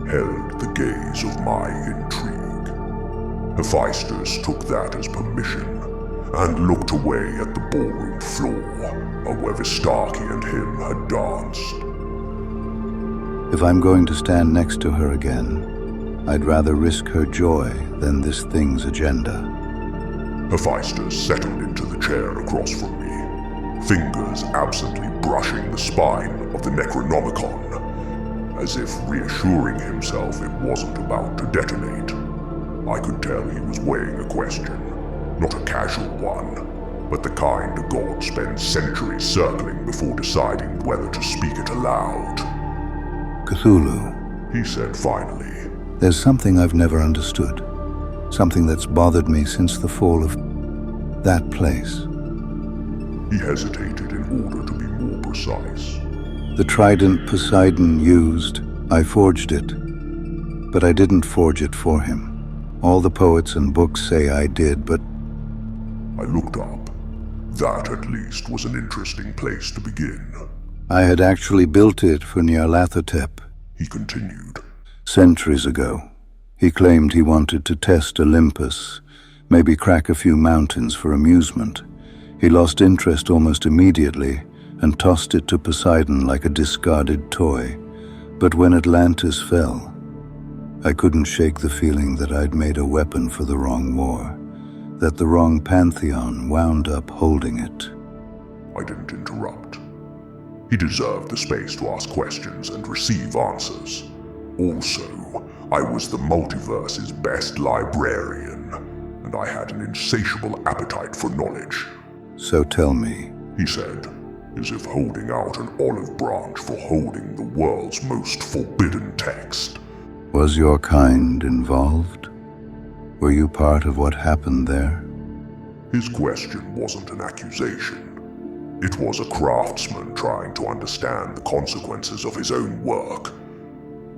[SPEAKER 1] held the gaze of my intrigue. Hephaestus took that as permission and looked away at the ballroom floor, where Vistarchi and him had danced.
[SPEAKER 3] If I'm going to stand next to her again, I'd rather risk her joy than this thing's agenda.
[SPEAKER 1] Hephaestus settled into the chair across from me, fingers absently brushing the spine of the Necronomicon, as if reassuring himself it wasn't about to detonate. I could tell he was weighing a question, not a casual one, but the kind a god spends centuries circling before deciding whether to speak it aloud.
[SPEAKER 3] Cthulhu,
[SPEAKER 1] He said finally.
[SPEAKER 3] there's something I've never understood. Something that's bothered me since the fall of that place.
[SPEAKER 1] He hesitated in order to be more precise.
[SPEAKER 3] The trident Poseidon used, I forged it. But I didn't forge it for him. All the poets and books say I did, but
[SPEAKER 1] I looked up. That, at least, was an interesting place to begin.
[SPEAKER 3] I had actually built it for Nyarlathotep
[SPEAKER 1] He continued.
[SPEAKER 3] centuries ago. He claimed he wanted to test Olympus, maybe crack a few mountains for amusement. He lost interest almost immediately and tossed it to Poseidon like a discarded toy. But when Atlantis fell, I couldn't shake the feeling that I'd made a weapon for the wrong war, that the wrong pantheon wound up holding it.
[SPEAKER 1] I didn't interrupt. He deserved the space to ask questions and receive answers. Also, I was the multiverse's best librarian, and I had an insatiable appetite for knowledge.
[SPEAKER 3] So tell me,
[SPEAKER 1] He said, as if holding out an olive branch for holding the world's most forbidden text.
[SPEAKER 3] was your kind involved? Were you part of what happened there?
[SPEAKER 1] His question wasn't an accusation. It was a craftsman trying to understand the consequences of his own work.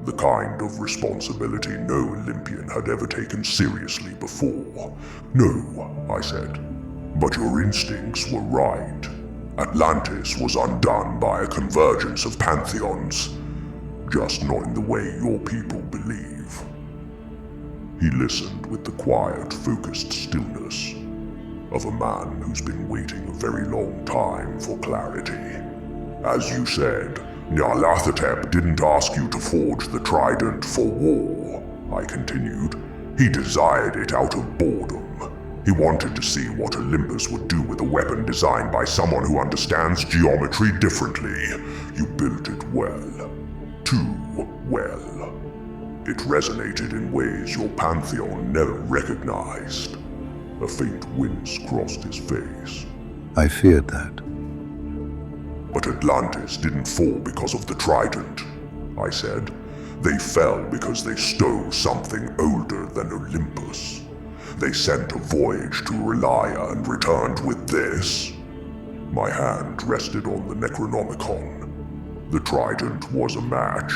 [SPEAKER 1] The kind of responsibility no Olympian had ever taken seriously before. No, I said, but your instincts were right. Atlantis was undone by a convergence of pantheons, just not in the way your people believe. He listened with the quiet, focused stillness of a man who's been waiting a very long time for clarity. As you said, Nyarlathotep didn't ask you to forge the trident for war, I continued. He desired it out of boredom. He wanted to see what Olympus would do with a weapon designed by someone who understands geometry differently. You built it well. Too well. It resonated in ways your pantheon never recognized. A faint wince crossed his face.
[SPEAKER 3] I feared that.
[SPEAKER 1] But Atlantis didn't fall because of the trident, I said. They fell because they stole something older than Olympus. They sent a voyage to Relia and returned with this. My hand rested on the Necronomicon. The trident was a match,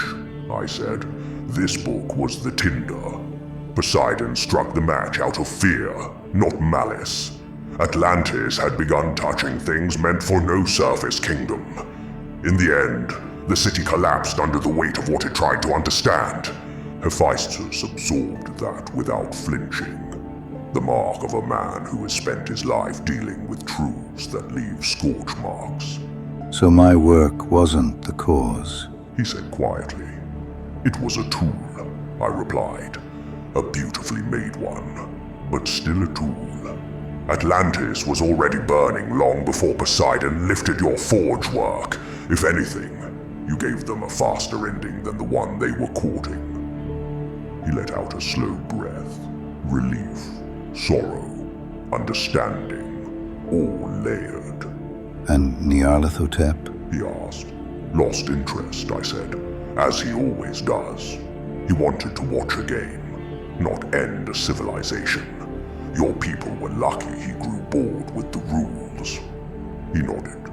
[SPEAKER 1] I said. This book was the tinder. Poseidon struck the match out of fear, not malice. Atlantis had begun touching things meant for no surface kingdom. In the end, The city collapsed under the weight of what it tried to understand. Hephaestus absorbed that without flinching. The mark of a man who has spent his life dealing with truths that leave scorch marks.
[SPEAKER 3] So my work wasn't the cause.
[SPEAKER 1] He said quietly. It was a tool, I replied. A beautifully made one, but still a tool. Atlantis was already burning long before Poseidon lifted your forge work. If anything, you gave them a faster ending than the one they were courting. He let out a slow breath. Relief, sorrow, understanding, all layered.
[SPEAKER 3] And Nyarlathotep?
[SPEAKER 1] He asked. Lost interest, I said, as he always does. He wanted to watch a game, not end a civilization. Your people were lucky he grew bored with the rules. He nodded,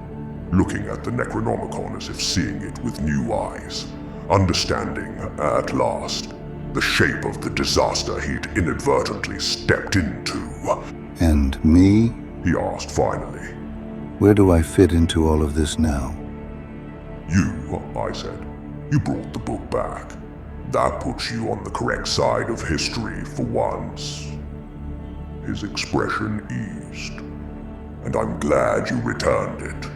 [SPEAKER 1] looking at the Necronomicon as if seeing it with new eyes, understanding, at last, the shape of the disaster he'd inadvertently stepped into.
[SPEAKER 3] And me?
[SPEAKER 1] He asked finally.
[SPEAKER 3] Where do I fit into all of this now?
[SPEAKER 1] You, I said. You brought the book back. That puts you on the correct side of history for once. His expression eased. And I'm glad you returned it.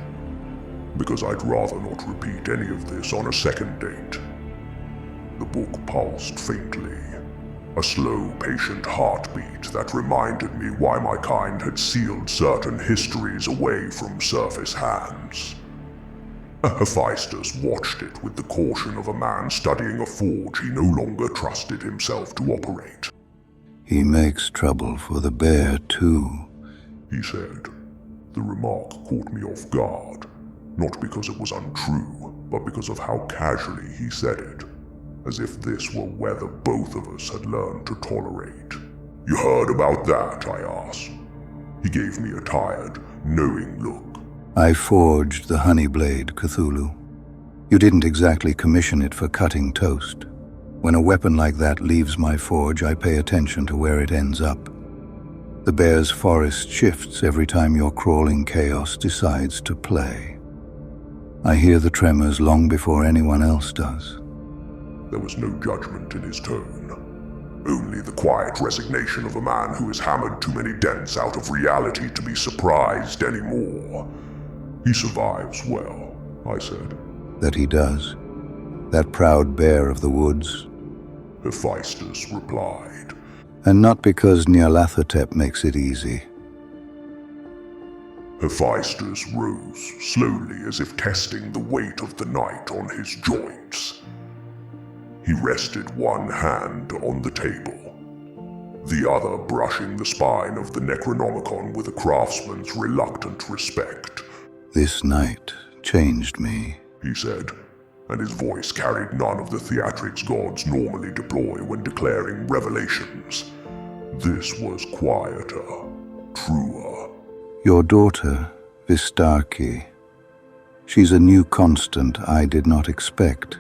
[SPEAKER 1] Because I'd rather not repeat any of this on a second date. The book pulsed faintly. A slow, patient heartbeat that reminded me why my kind had sealed certain histories away from surface hands. Hephaestus watched it with the caution of a man studying a forge he no longer trusted himself to operate.
[SPEAKER 3] He makes trouble for the bear, too,
[SPEAKER 1] he said. The remark caught me off guard, not because it was untrue, but because of how casually he said it, as if this were whether both of us had learned to tolerate. You heard about that, I asked. He gave me a tired, knowing look.
[SPEAKER 3] I forged the honey blade, Cthulhu. You didn't exactly commission it for cutting toast. When a weapon like that leaves my forge, I pay attention to where it ends up. The bear's forest shifts every time your crawling chaos decides to play. I hear the tremors long before anyone else does.
[SPEAKER 1] There was no judgment in his tone. Only the quiet resignation of a man who has hammered too many dents out of reality to be surprised anymore. He survives well, I said.
[SPEAKER 3] That he does. That proud bear of the woods.
[SPEAKER 1] Hephaestus replied.
[SPEAKER 3] And not because Nyarlathotep makes it easy.
[SPEAKER 1] Hephaestus rose slowly as if testing the weight of the night on his joints. He rested one hand on the table, the other brushing the spine of the Necronomicon with a craftsman's reluctant respect.
[SPEAKER 3] This night changed me,
[SPEAKER 1] he said, and his voice carried none of the theatrics gods normally deploy when declaring revelations. This was quieter, truer.
[SPEAKER 3] Your daughter, Vistarchi. She's a new constant I did not expect.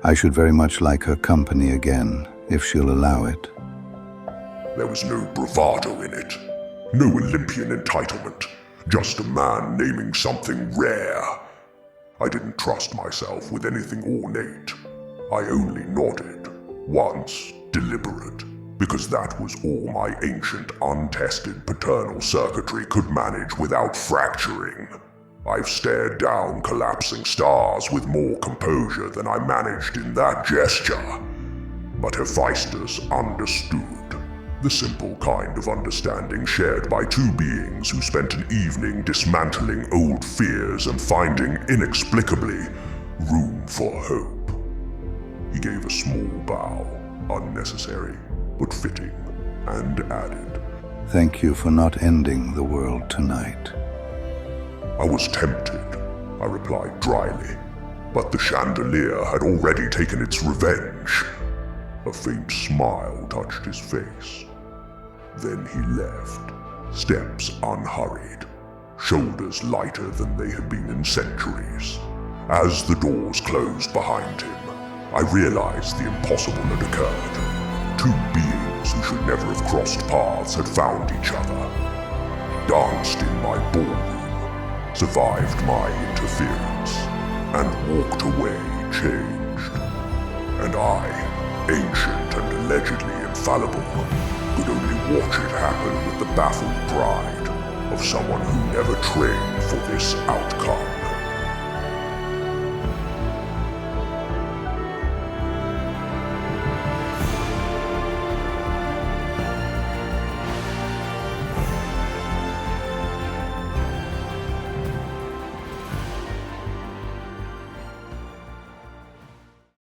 [SPEAKER 3] I should very much like her company again, if she'll allow it.
[SPEAKER 1] There was no bravado in it, no Olympian entitlement, just a man naming something rare. I didn't trust myself with anything ornate. I only nodded, once deliberate, because that was all my ancient, untested paternal circuitry could manage without fracturing. I've stared down collapsing stars with more composure than I managed in that gesture. But Hephaestus understood. The simple kind of understanding shared by two beings who spent an evening dismantling old fears and finding, inexplicably, room for hope. He gave a small bow, unnecessary, but fitting, and added,
[SPEAKER 3] Thank you for not ending the world tonight.
[SPEAKER 1] I was tempted, I replied dryly, but the chandelier had already taken its revenge. A faint smile touched his face. Then he left, steps unhurried, shoulders lighter than they had been in centuries. As the doors closed behind him, I realized the impossible had occurred. Two beings who should never have crossed paths had found each other, danced in my ballroom, survived my interference, and walked away changed. And I, ancient and allegedly infallible, could only watch it happen with the baffled pride of someone who never trained for this outcome.